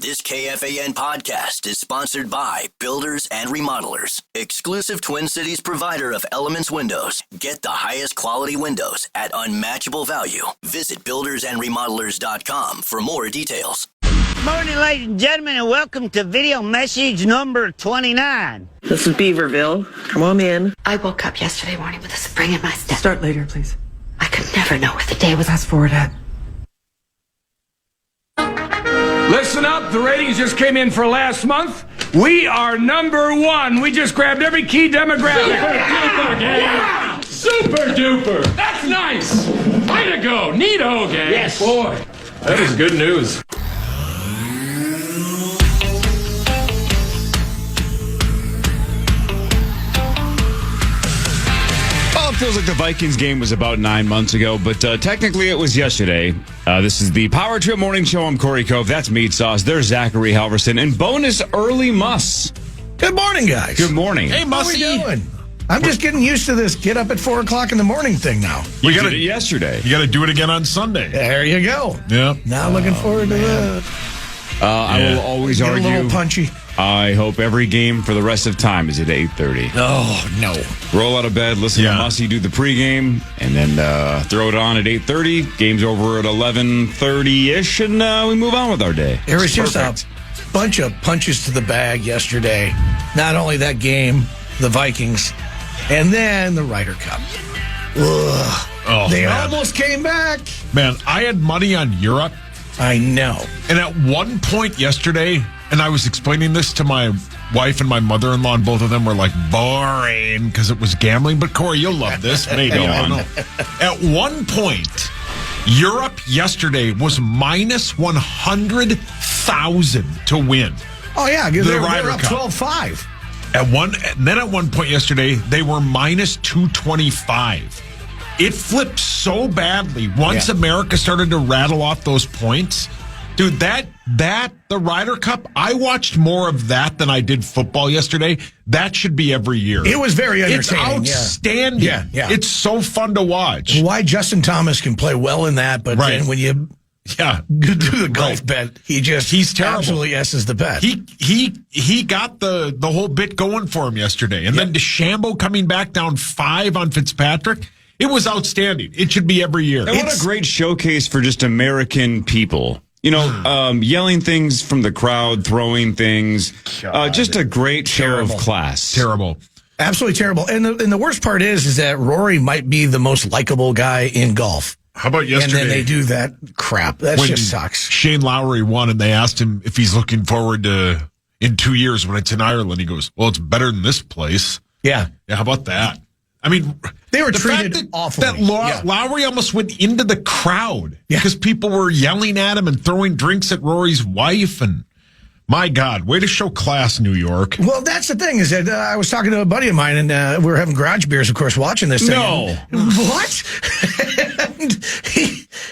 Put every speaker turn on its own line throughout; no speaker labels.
This KFAN podcast is sponsored by Builders and Remodelers, exclusive Twin Cities provider of Elements Windows. Get the highest quality windows at unmatchable value. Visit buildersandremodelers.com for more details.
Good morning, ladies and gentlemen, and welcome to video message number 29.
This is Beaverville. Come on in.
I woke up yesterday morning with a spring in my step.
Start later, please.
I could never know where the day was.
Fast forward, Ed.
Listen up, the ratings just came in for last month. We are number one. We just grabbed every key demographic.
Yeah. Super duper. That's nice. Way to go. Neato, gang.
Yes.
Boy, that is good news.
Well, it feels like the Vikings game was about 9 months ago, but technically it was yesterday. This is the Power Trip Morning Show. I'm Corey Cove. That's Meat Sauce. There's Zachary Halverson. And bonus early Muss.
Good morning, guys.
Good morning.
Hey, Mussy. How we doing? I'm just getting used to this get up at 4 o'clock in the morning thing now.
We did it yesterday.
You got to do it again on Sunday.
There you go.
Yeah.
Now looking forward to that.
I will always argue.
A little punchy.
I hope every game for the rest of time is at 8:30.
Oh, no.
Roll out of bed, listen to Mussy do the pregame, and then throw it on at 8:30. Game's over at 11:30-ish, and we move on with our day.
There was just a bunch of punches to the bag yesterday. Not only that game, the Vikings, and then the Ryder Cup. Ugh.
Oh,
they almost came back.
Man, I had money on Europe.
I know.
And at one point yesterday, and I was explaining this to my wife and my mother-in-law, and both of them were like, boring, because it was gambling. But, Corey, you'll love this. Maybe. I don't know. At one point, Europe yesterday was minus 100,000 to win.
Oh, yeah, because they were up
Cup.
12-5.
And then at one point yesterday, they were minus 225. It flipped so badly once America started to rattle off those points. Dude, the Ryder Cup, I watched more of that than I did football yesterday. That should be every year.
It was very entertaining.
It's outstanding.
Yeah.
It's so fun to watch.
Why Justin Thomas can play well in that, but then when you do the golf bet, he's terrible. Absolutely S's the bet.
He got the whole bit going for him yesterday. And then DeChambeau coming back down 5 on Fitzpatrick. It was outstanding. It should be every year.
And what a great showcase for just American people. You know, yelling things from the crowd, throwing things. Just a great show of class.
Terrible.
Absolutely terrible. And the worst part is that Rory might be the most likable guy in golf.
How about yesterday?
And then they do that crap. That just sucks.
Shane Lowry won, and they asked him if he's looking forward to, in 2 years when it's in Ireland. He goes, well, it's better than this place.
Yeah.
Yeah, how about that? I mean,
they were treated awfully.
That Lowry almost went into the crowd because people were yelling at him and throwing drinks at Rory's wife. And my God, way to show class, New York.
Well, that's the thing is that I was talking to a buddy of mine, and we were having garage beers, of course, watching this thing.
No.
What? And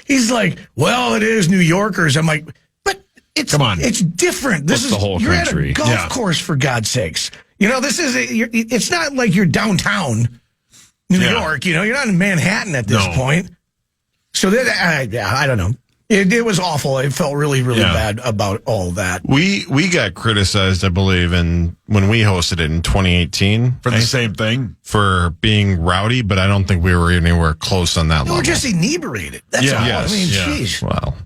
he's like, well, it is New Yorkers. I'm like, but
come on.
It's different. This is
the whole country.
You're at a golf course, for God's sakes. You know, it's not like you're downtown New York, you know, you're not in Manhattan at this point. So I don't know. It was awful. It felt really, really bad about all that.
We got criticized, I believe, when we hosted it in 2018
for the same thing,
for being rowdy, but I don't think we were anywhere close on that level.
We were just inebriated. That's all.
Yes,
I mean, jeez.
Well,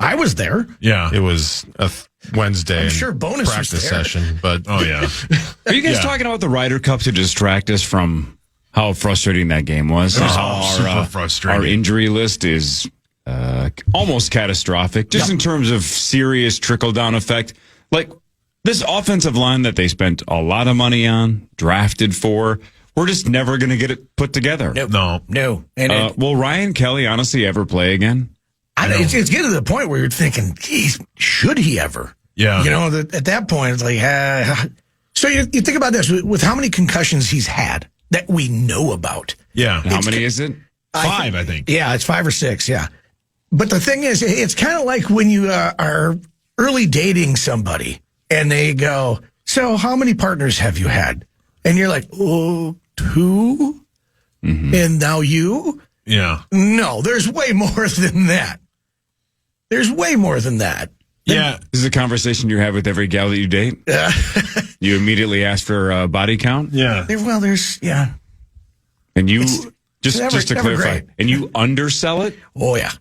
I was there.
Yeah,
it was a Wednesday.
I'm sure bonus
practice
was there.
session, but
Are you guys talking about the Ryder Cup to distract us from how frustrating that game was?
It was super frustrating.
Our injury list is almost catastrophic, just in terms of serious trickle-down effect. Like, this offensive line that they spent a lot of money on, drafted for, we're just never going to get it put together.
No.
And
will Ryan Kelly honestly ever play again?
It's getting to the point where you're thinking, geez, should he ever?
Yeah.
You know, at that point, it's like, So you think about this, with how many concussions he's had that we know about.
Yeah.
How many is it?
5, I think.
Yeah, it's 5 or 6, yeah. But the thing is, it's kind of like when you are early dating somebody and they go, so how many partners have you had? And you're like, oh, 2? Mm-hmm. And now you?
Yeah.
No, there's way more than that. There's way more than that.
Yeah.
This is a conversation you have with every gal that you date. You immediately ask for a body count.
Yeah.
Well, there's
And you just
never-
to
never
clarify,
great.
and you undersell it.
Oh yeah.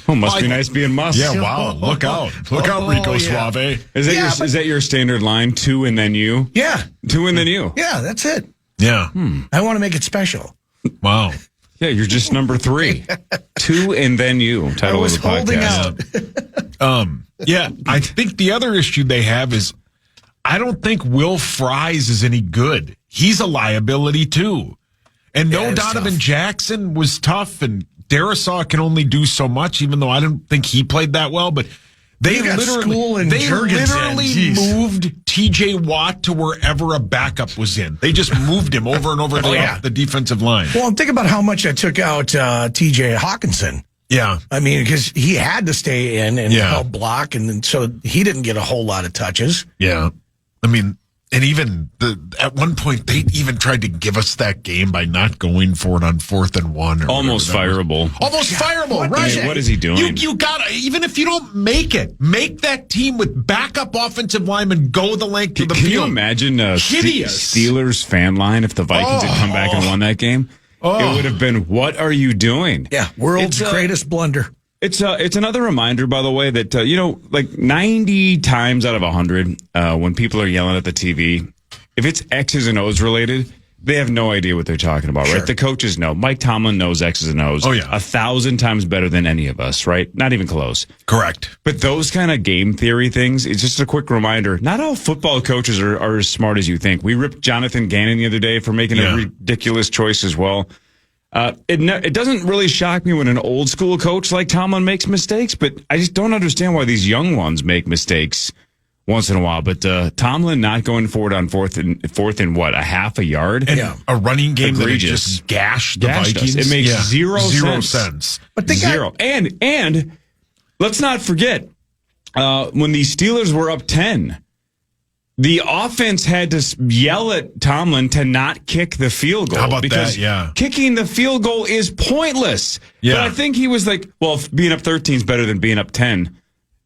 Oh, must be nice being Musk.
Yeah, wow. Look out. Look out, Rico Suave.
Is that your standard line? 2 and then you?
Yeah.
2 and then you.
Yeah, that's it.
Yeah.
I want to make it special.
Wow.
Yeah, you're just number 3. 2 and then you. Title of the
holding
podcast.
out.
Yeah, I think the other issue they have is I don't think Will Fries is any good. He's a liability too. And no,
it's
Donovan
tough.
Jackson was tough, and Darisaw can only do so much, even though I don't think he played that well. But they
You got School and Jurgensen.
literally
Jeez.
moved T.J. Watt to wherever a backup was in. They just moved him over and over the defensive line.
Well, think about how much I took out T.J. Hawkinson.
Yeah.
I mean, because he had to stay in and help block, and then, so he didn't get a whole lot of touches.
Yeah. I mean, and even at one point, they even tried to give us that game by not going for it on 4th and 1. Or
Almost fireable.
Almost fireable, right?
What is he doing?
You got to, even if you don't make it, make that team with backup offensive linemen go the length of the
Can
field.
you imagine
Hideous.
Steelers fan line if the Vikings had come back and won that game? It would have been, what are you doing?
Yeah, world's greatest blunder.
It's another reminder, by the way, that, like 90 times out of 100, when people are yelling at the TV, if it's X's and O's related, they have no idea what they're talking about,
Sure.
right? The coaches know. Mike Tomlin knows X's and O's.
Oh, yeah.
1,000 times better than any of us, right? Not even close.
Correct.
But those kind of game theory things, it's just a quick reminder. Not all football coaches are as smart as you think. We ripped Jonathan Gannon the other day for making a ridiculous choice as well. It doesn't really shock me when an old school coach like Tomlin makes mistakes, but I just don't understand why these young ones make mistakes once in a while. But Tomlin not going forward on fourth and what, a half a yard?
And a running game
Egregious.
that just gashed the
Gashed us.
Vikings.
It makes zero
sense.
But they
Zero. And let's not forget, when the Steelers were up 10, the offense had to yell at Tomlin to not kick the field goal.
How about
because
that? Yeah.
Kicking the field goal is pointless.
Yeah.
But I think he was like, well, being up 13 is better than being up 10.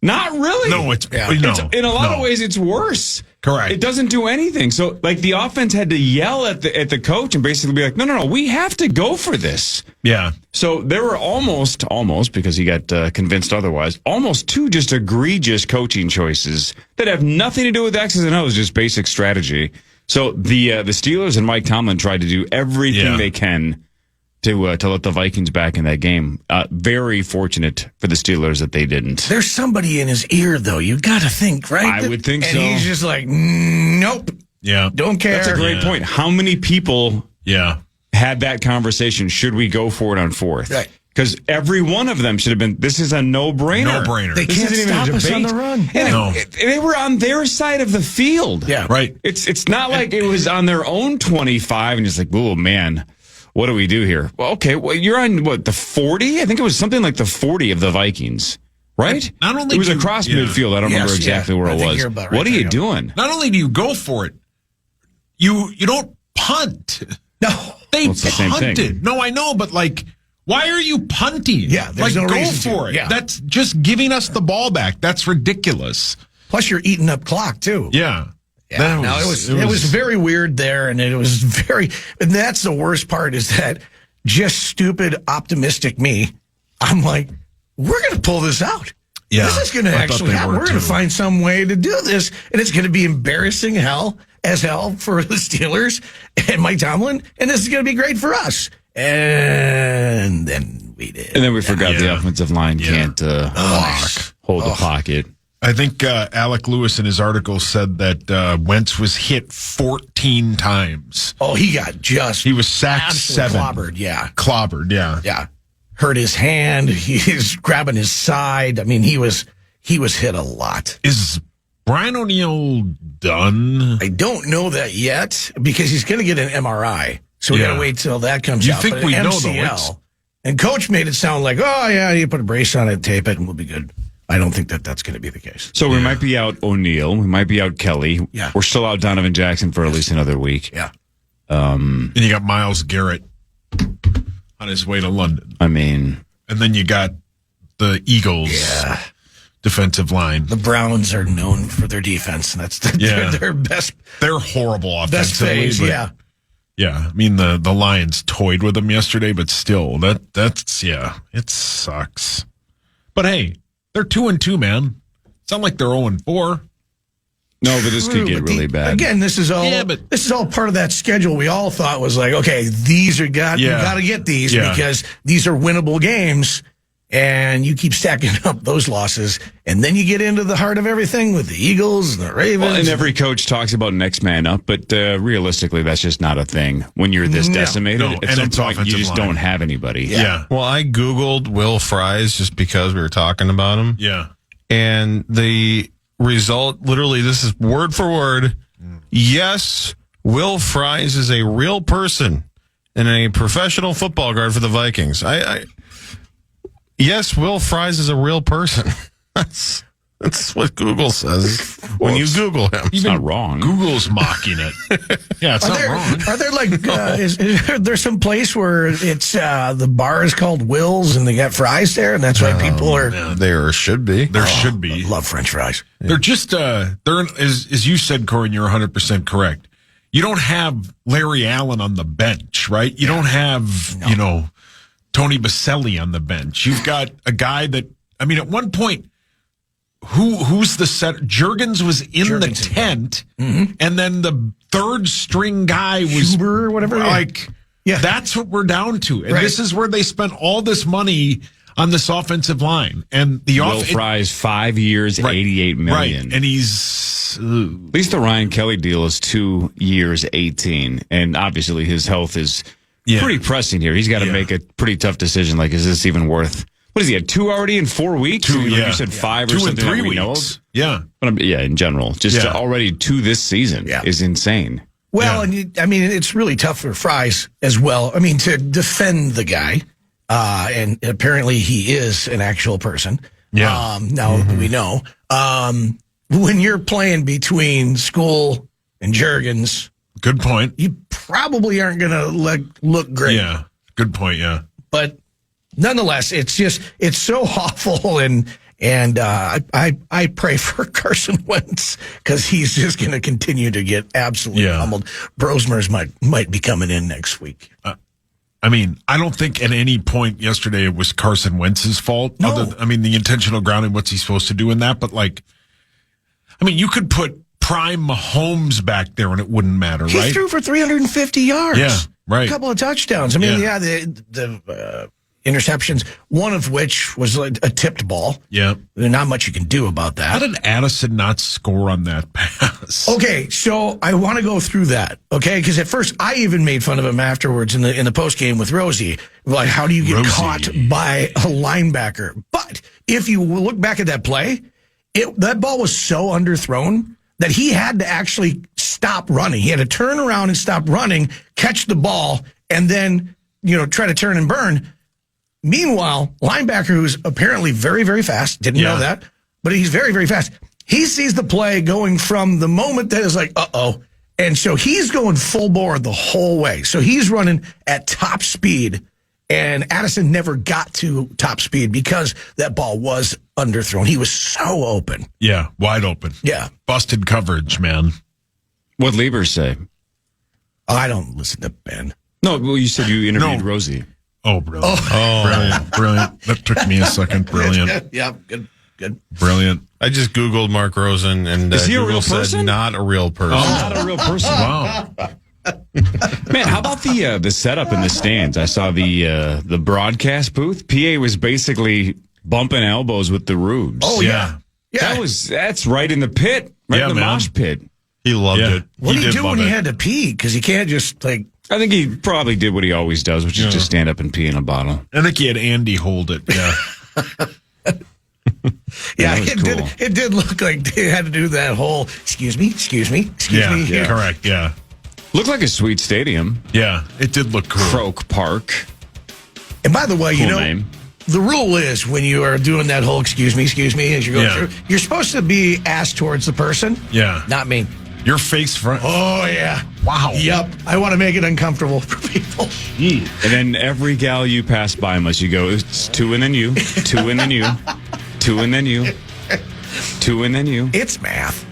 Not really.
No, it's
in a lot of ways, it's worse.
Correct.
It doesn't do anything. So, like, the offense had to yell at the coach and basically be like, no, we have to go for this.
Yeah.
So there were almost, because he got convinced otherwise, almost 2 just egregious coaching choices that have nothing to do with X's and O's, just basic strategy. So the Steelers and Mike Tomlin tried to do everything they can to let the Vikings back in that game. Very fortunate for the Steelers that they didn't.
There's somebody in his ear, though. You got to think, right?
I would think
and
so.
And he's just like, nope.
Yeah.
Don't care.
That's a great point. How many people had that conversation? Should we go for it on 4th?
Right.
Because every one of them should have been, this is a no-brainer.
No-brainer.
They
This
can't
isn't even a
stop us on
debate.
the run.
And they were on their side of the field.
Yeah.
Right.
It's not like it was on their own 25 and it's like, oh, man, what do we do here? Well, okay, you're on, the 40? I think it was something like the 40 of the Vikings, right?
Not only
it was
do-
across
yeah.
midfield. I don't remember exactly where
I
it
think
was.
you're about right
What are
there,
you
yeah.
doing?
Not only do you go for it, you don't punt.
No.
They
Well, it's the same
punted.
thing.
No, I know, but like, why are you punting?
Yeah, there's no
go
reason to.
for it.
Yeah.
That's just giving us the ball back. That's ridiculous.
Plus, you're eating up clock, too.
Yeah.
Yeah, no, it was very weird there, and it was and that's the worst part is that just stupid, optimistic me, I'm like, we're going to pull this out.
Yeah,
this is going to
I thought
actually
they
happen.
were
We're going to
too.
find some way to do this, and it's going to be embarrassing as hell for the Steelers and Mike Tomlin, and this is going to be great for us. And then we did.
And then we forgot the offensive line can't hold the pocket.
I think Alec Lewis in his article said that Wentz was hit 14 times.
Oh, he got
He was sacked
absolutely
7.
clobbered, yeah.
Clobbered, yeah.
Yeah. Hurt his hand. He's grabbing his side. I mean, he was hit a lot.
Is Brian O'Neill done?
I don't know that yet because he's going to get an MRI. So we got to wait till that comes
You
out.
think
But
we
an
know, though,
MCL. And Coach made it sound like, oh, yeah, you put a brace on it, tape it, and we'll be good. I don't think that's going to be the case.
So we might be out O'Neal. We might be out Kelly.
Yeah.
We're still out Donovan Jackson for at least another week.
Yeah.
And you got Myles Garrett on his way to London.
I mean,
And then you got the Eagles defensive line.
The Browns are known for their defense. That's their best.
They're horrible offensively.
Best phase, yeah.
Yeah, I mean the Lions toyed with them yesterday, but still, that's it sucks. But hey, they're 2-2, man. It's not like they're 0-4.
No, but this could get really bad.
Again, this is all part of that schedule we all thought was like, okay, these are you got to get these because these are winnable games. And you keep stacking up those losses, and then you get into the heart of everything with the Eagles and the Ravens.
Well, and every coach talks about next man up, but realistically, that's just not a thing. When you're this decimated, at some point, you just don't have anybody.
Yeah. Well, I Googled Will Fries just because we were talking about him.
Yeah.
And the result, literally, this is word for word. Yes, Will Fries is a real person and a professional football guard for the Vikings. Yes, Will Fries is a real person. That's what Google says when you Google him.
It's not wrong.
Google's mocking it. Yeah, it's not wrong.
Are there like is there some place where it's the bar is called Will's and they got fries there, and that's why people are
there should be.
There should be.
I love French fries.
They're just they're as you said, Corey, and you're 100% correct. You don't have Larry Allen on the bench, right? You don't have Tony Baselli on the bench. You've got a guy that, I mean, at one point, who's the set? Juergens was in the tent, and then the third string guy was
Huber or whatever.
That's what we're down to. And this is where they spent all this money on this offensive line. And the
Will Fries, 5 years, $88 million.
Right. And he's
at least the Ryan Kelly deal is 2 years, 18, and obviously his health is pretty pressing here. He's got to make a pretty tough decision. Like, is this even worth? What is he at 2 already in 4 weeks?
2,
You said 5 or
2
something.
and 3 weeks. Yeah,
but in general, just already 2 this season is insane.
Well, and I mean, it's really tough for Fries as well. I mean, to defend the guy, and apparently he is an actual person.
Yeah.
Now we know. When you're playing between School and Juergens,
good point.
You probably aren't going to look great.
Yeah, good point. Yeah,
but nonetheless, it's so awful, and I pray for Carson Wentz because he's just going to continue to get absolutely pummeled. Brosmers might be coming in next week.
I mean, I don't think at any point yesterday it was Carson Wentz's fault.
No.
The intentional grounding, what's he supposed to do in that? But you could put prime Mahomes back there and it wouldn't matter, right?
He threw for 350 yards.
Yeah, right.
A couple of touchdowns. I mean, the interceptions, one of which was a tipped ball.
Yeah.
There's not much you can do about that.
How did Addison not score on that pass?
Okay, so I want to go through that, okay? Because at first I even made fun of him afterwards in the post game with Rosie. Like, how do you get caught by a linebacker? But if you look back at that play, that ball was so underthrown that he had to actually stop running. He had to turn around and stop running, catch the ball, and then, try to turn and burn. Meanwhile, linebacker, who's apparently very, very fast, didn't know that, but he's very, very fast. He sees the play going from the moment that is like, uh-oh. And so he's going full bore the whole way. So he's running at top speed, and Addison never got to top speed because that ball was underthrown. He was so open.
Yeah, wide open.
Yeah.
Busted coverage, man.
What'd Lieber say?
I don't listen to Ben.
No, well, you said you interviewed Rosie.
Oh, brilliant. Brilliant. That took me a second. Brilliant.
Yeah, good.
Brilliant.
I just Googled Mark Rosen, and
is he
Google
a real person?
said not a real person.
Oh, not a real person.
Wow.
Man, how about the setup in the stands? I saw the broadcast booth. PA was basically bumping elbows with the Rubes.
Oh, yeah.
That's right in the pit, right in the mosh pit.
He loved it.
What did he do when he had to pee? Because he can't just
I think he probably did what he always does, which is just stand up and pee in a bottle.
I think he had Andy hold it. Yeah.
Yeah, it did look like they had to do that whole, excuse me.
Yeah, correct, yeah.
Looked like a sweet stadium.
Yeah, it did look cool.
Croke Park.
And by the way,
cool name.
The rule is when you are doing that whole excuse me as you're going through, you're supposed to be ass towards the person.
Yeah.
Not me.
Your face front.
Oh, yeah.
Wow.
Yep. I want to make it uncomfortable for people.
And then every gal you pass by must you go, it's 2 and then you, 2 and then you, 2 and then you. Two and then you.
It's math.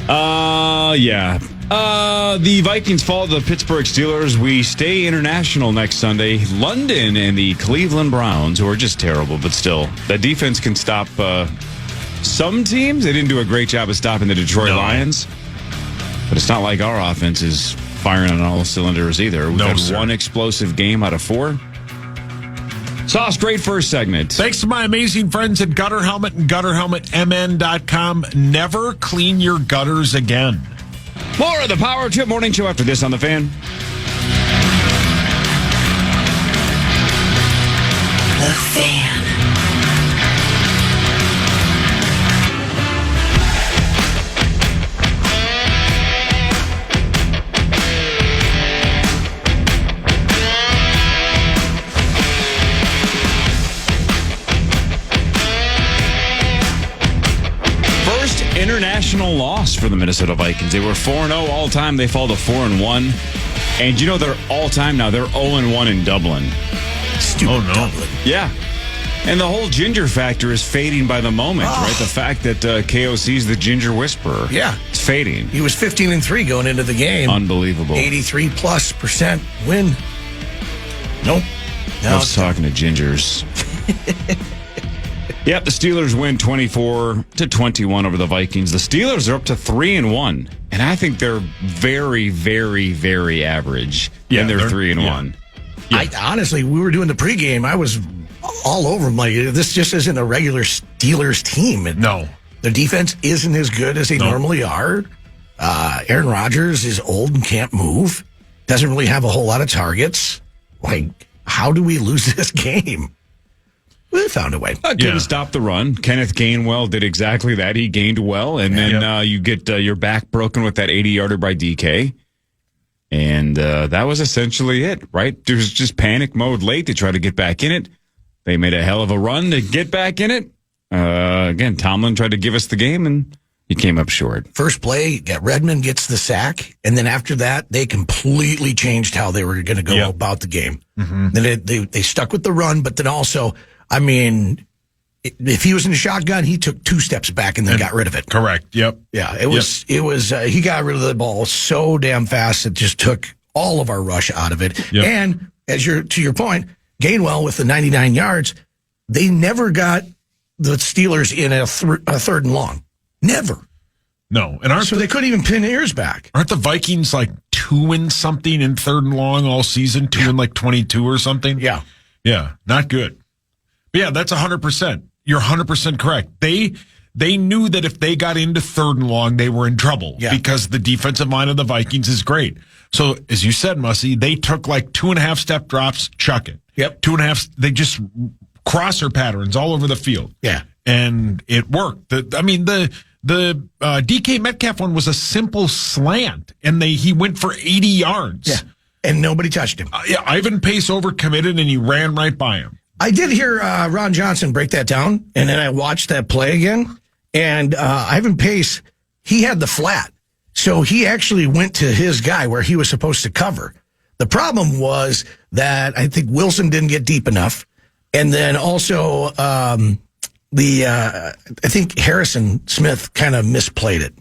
Yeah. The Vikings fall to the Pittsburgh Steelers. We stay international next Sunday. London and the Cleveland Browns, who are just terrible, but still, that defense can stop some teams. They didn't do a great job of stopping the Detroit Lions, but it's not like our offense is firing on all cylinders either. We've had one explosive game out of 4. Sauce, great first segment.
Thanks to my amazing friends at Gutter Helmet and GutterHelmetMN.com. Never clean your gutters again.
More of the Power Trip Morning Show after this on The Fan.
The Fan.
International loss for the Minnesota Vikings. They were 4-0 all time. They fall to 4-1. And you know they're all time now. They're 0-1 in Dublin.
Stupid Dublin.
Yeah. And the whole ginger factor is fading by the moment, right? The fact that KOC's the ginger whisperer.
Yeah.
It's fading.
He was 15-3 going into the game.
Unbelievable.
83+% win. Nope.
I was talking to gingers. Yep, the Steelers win 24-21 over the Vikings. The Steelers are up to 3-1, and I think they're very, very, very average.
Yeah,
and they're 3-1.
Yeah. Honestly, we were doing the pregame. I was all over them. Like, this just isn't a regular Steelers team.
No.
Their defense isn't as good as they normally are. Aaron Rodgers is old and can't move. Doesn't really have a whole lot of targets. Like, how do we lose this game? We found a way.
Couldn't stop the run. Kenneth Gainwell did exactly that. He gained well, and then you get your back broken with that 80-yarder by DK. And that was essentially it, right? There was just panic mode late to try to get back in it. They made a hell of a run to get back in it. Again, Tomlin tried to give us the game, and he came up short.
First play, Redmond gets the sack, and then after that, they completely changed how they were going to go about the game. Mm-hmm. Then they stuck with the run, but then also, I mean, if he was in the shotgun, he took 2 steps back and then got rid of it.
Correct. Yep.
Yeah, it was, he got rid of the ball so damn fast, it just took all of our rush out of it. Yep. And to your point, Gainwell with the 99 yards, they never got the Steelers in a 3rd and long. Never.
No. And
they couldn't even pin ears back.
Aren't the Vikings like 2-something in 3rd and long all season? 2-22 or something?
Yeah.
Yeah. Not good. But yeah, that's 100%. You're 100% correct. They knew that if they got into 3rd and long, they were in trouble because the defensive line of the Vikings is great. So, as you said, Mussy, they took like 2.5-step drops, chuck it.
Yep.
2.5, they just crosser patterns all over the field.
Yeah.
And it worked. The DK Metcalf one was a simple slant, and he went for 80 yards.
Yeah. And nobody touched him.
Ivan Pace overcommitted, and he ran right by him.
I did hear Ron Johnson break that down, and then I watched that play again. And Ivan Pace, he had the flat. So he actually went to his guy where he was supposed to cover. The problem was that I think Wilson didn't get deep enough. And then also I think Harrison Smith kind of misplayed it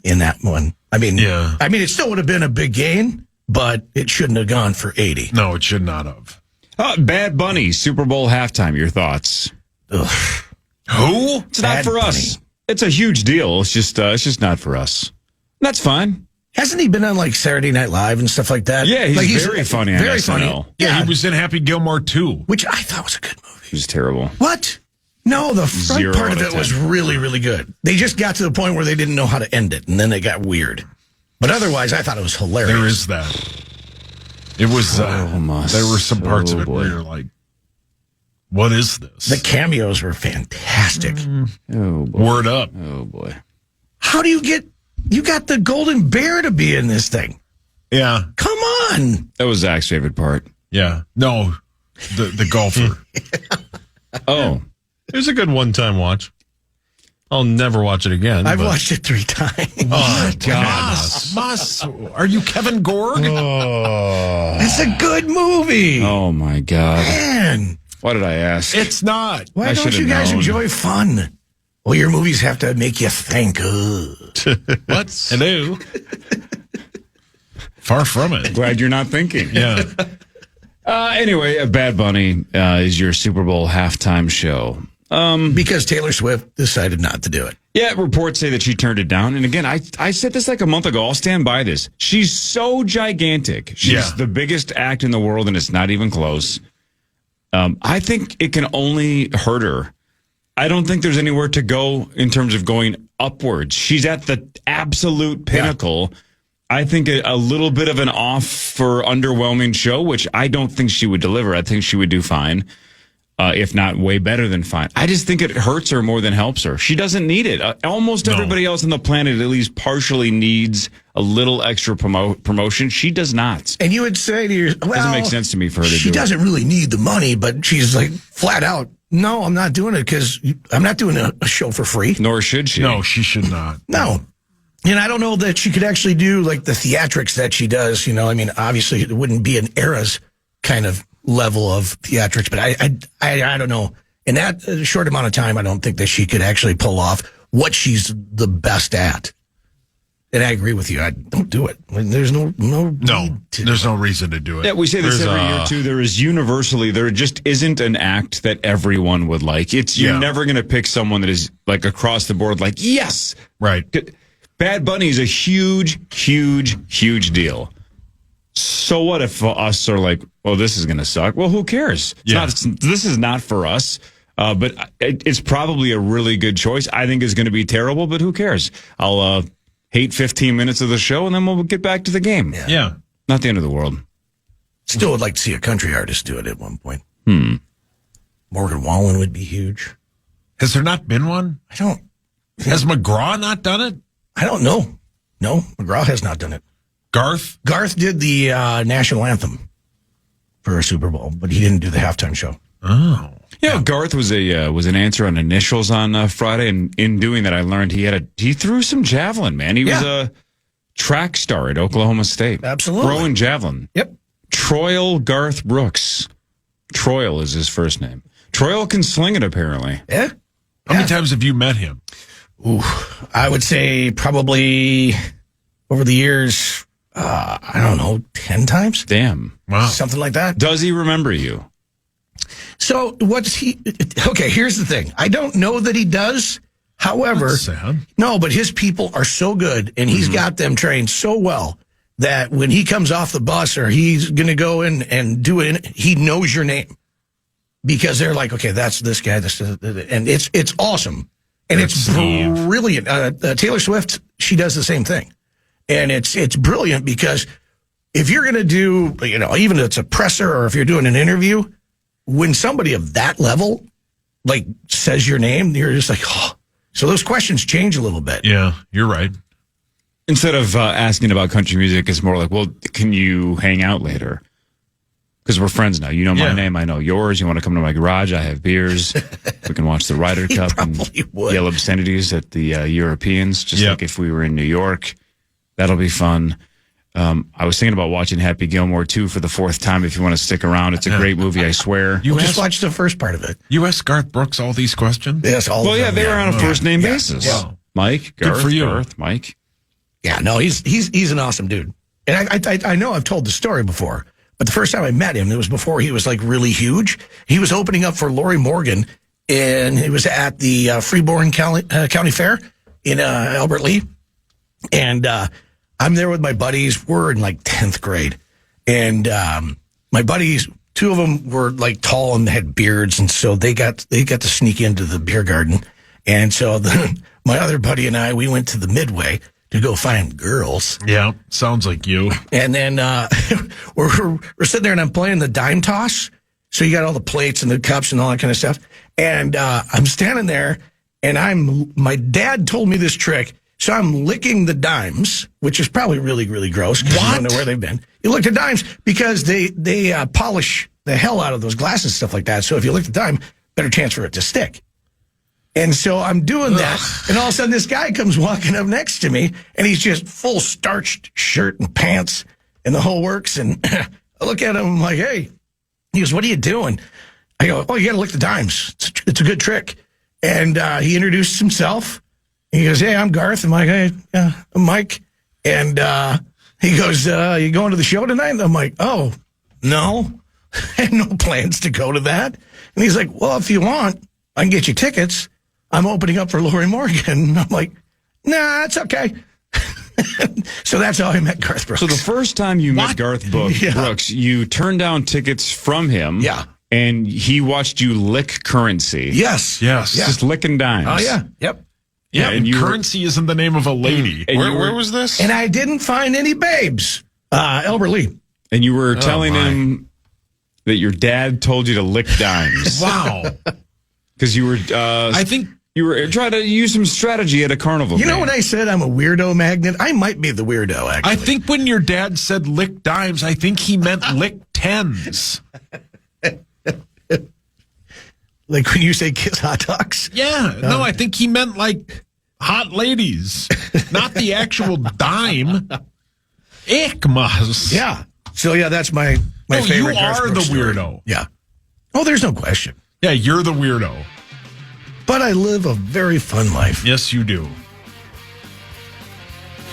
in that one. I mean, it still would have been a big gain, but it shouldn't have gone for 80.
No, it should not have.
Bad Bunny, Super Bowl halftime. Your thoughts?
Ugh.
Who? It's not for us. It's a huge deal. It's just not for us. That's fine.
Hasn't he been on like Saturday Night Live and stuff like that?
Yeah, he's very funny on SNL.
Funny.
Yeah, he was in Happy Gilmore too,
which I thought was a good movie.
It was terrible.
What? No, the front part of it was really, really good. They just got to the point where they didn't know how to end it, and then they got weird. But otherwise, I thought it was hilarious.
There is that. It was. There were some parts of it where you're like, "What is this?"
The cameos were fantastic.
Oh boy.
Word up.
Oh boy.
How do you get? You got the Golden Bear to be in this thing.
Yeah.
Come on.
That was Zach's favorite part.
Yeah. No, the golfer.
Oh,
it was a good one-time watch. I'll never watch it again.
I've watched it 3 times.
Oh, God. Moss, are you Kevin Gorg?
Oh.
It's a good movie.
Oh, my God.
Man.
Why did I ask?
It's not.
Why don't you guys enjoy fun? Well, your movies have to make you think.
What? Hello. Far from it.
Glad you're not thinking.
Yeah.
Anyway, Bad Bunny is your Super Bowl halftime show.
Because Taylor Swift decided not to do it.
Yeah, reports say that she turned it down. And again, I said this like a month ago. I'll stand by this. She's so gigantic. She's the biggest act in the world, and it's not even close. I think it can only hurt her. I don't think there's anywhere to go in terms of going upwards. She's at the absolute pinnacle. Yeah. I think a little bit of an off or underwhelming show, which I don't think she would deliver. I think she would do fine, if not way better than fine. I just think it hurts her more than helps her. She doesn't need it. Almost everybody else on the planet at least partially needs a little extra promotion. She does not.
And you would say to yourself, well,
doesn't make sense to me for her to do it.
She doesn't really need the money, but she's like flat out, no, I'm not doing it because I'm not doing a show for free.
Nor should she.
No, she should not.
No. And I don't know that she could actually do like the theatrics that she does. You know, I mean, obviously it wouldn't be an era's kind of level of theatrics, but I don't know. In that short amount of time, I don't think that she could actually pull off what she's the best at. And I agree with you. I don't do it. There's no
there's no reason to do it.
Yeah, we say this every year too. There just isn't an act that everyone would like. You're never going to pick someone that is like across the board. Like, yes,
right.
Bad Bunny is a huge, huge, huge deal. So what if us are like, well, this is going to suck? Well, who cares? This is not for us. But it's probably a really good choice. I think it's going to be terrible, but who cares? I'll hate 15 minutes of the show, and then we'll get back to the game.
Yeah.
Not the end of the world.
Still would like to see a country artist do it at one point. Morgan Wallen would be huge.
Has there not been one? Has McGraw not done it?
I don't know. No, McGraw has not done it.
Garth
did the national anthem for a Super Bowl, but he didn't do the halftime show.
Oh.
Yeah, Garth was an answer on initials on Friday, and in doing that, I learned he threw some javelin, man. He was a track star at Oklahoma State.
Absolutely.
Throwing javelin.
Yep.
Troil Garth Brooks. Troil is his first name. Troil can sling it, apparently.
Yeah.
How many times have you met him?
Ooh, I would say probably over the years, I don't know, 10 times?
Damn.
Wow.
Something like that.
Does he remember you?
So okay, here's the thing. I don't know that he does. However,
That's sad.
No, but his people are so good and he's got them trained so well that when he comes off the bus or he's going to go in and do it, he knows your name because they're like, okay, that's this guy. And it's awesome. And it's brilliant. Taylor Swift, she does the same thing. And it's brilliant because if you're going to do, even if it's a presser or if you're doing an interview, when somebody of that level, like, says your name, you're just like, oh. So those questions change a little bit.
Yeah, you're right.
Instead of asking about country music, it's more like, well, can you hang out later? Because we're friends now. You know my name. I know yours. You want to come to my garage? I have beers. We can watch the Ryder Cup and yell obscenities at the Europeans, just like if we were in New York. That'll be fun. I was thinking about watching Happy Gilmore 2 for the 4th time. If you want to stick around, it's a great movie, I swear.
You just watched the first part of it.
You asked Garth Brooks all these questions?
Yes, all of them.
Well, yeah, they were on a first-name basis.
Yeah.
Mike,
Good
Garth,
for you.
Garth, Mike.
Yeah, no, he's an awesome dude. And I know I've told the story before, but the first time I met him, it was before he was like really huge. He was opening up for Lori Morgan, and it was at the Freeborn County Fair in Albert Lee. And I'm there with my buddies. We're in like 10th grade. And my buddies, 2 of them were like tall and had beards. And so they got to sneak into the beer garden. And so my other buddy and I, we went to the Midway to go find girls.
Yeah, sounds like you.
And then we're sitting there and I'm playing the dime toss. So you got all the plates and the cups and all that kind of stuff. And I'm standing there and my dad told me this trick. So I'm licking the dimes, which is probably really, really gross because you don't know where they've been. You lick the dimes because they polish the hell out of those glasses and stuff like that. So if you lick the dime, better chance for it to stick. And so I'm doing that, and all of a sudden this guy comes walking up next to me, and he's just full starched shirt and pants and the whole works. And I look at him, I'm like, hey. He goes, what are you doing? I go, oh, you got to lick the dimes. It's a good trick. And he introduced himself. He goes, hey, I'm Garth. I'm like, hey, I'm Mike. And he goes, you going to the show tonight? And I'm like, oh, no. I had no plans to go to that. And he's like, well, if you want, I can get you tickets. I'm opening up for Lori Morgan. And I'm like, nah, it's okay. So that's how I met Garth Brooks.
So the first time you met Garth Brooks, you turned down tickets from him.
Yeah.
And he watched you lick currency.
Yes.
Just licking dimes.
Oh, yeah. Yep.
Yeah, and currency isn't the name of a lady.
Where was this?
And I didn't find any babes. Albert Lee.
And you were telling him that your dad told you to lick dimes.
Wow.
Because you were,
I think
you were trying to use some strategy at a carnival.
You know when I said I'm a weirdo magnet? I might be the weirdo, actually.
I think when your dad said lick dimes, I think he meant lick tens.
Like when you say kiss hot dogs?
Yeah. No, I think he meant like hot ladies, not the actual dime. Ickmas.
Yeah. So, yeah, that's my favorite.
You are the weirdo.
Yeah. Oh, there's no question.
Yeah, you're the weirdo.
But I live a very fun life.
Yes, you do.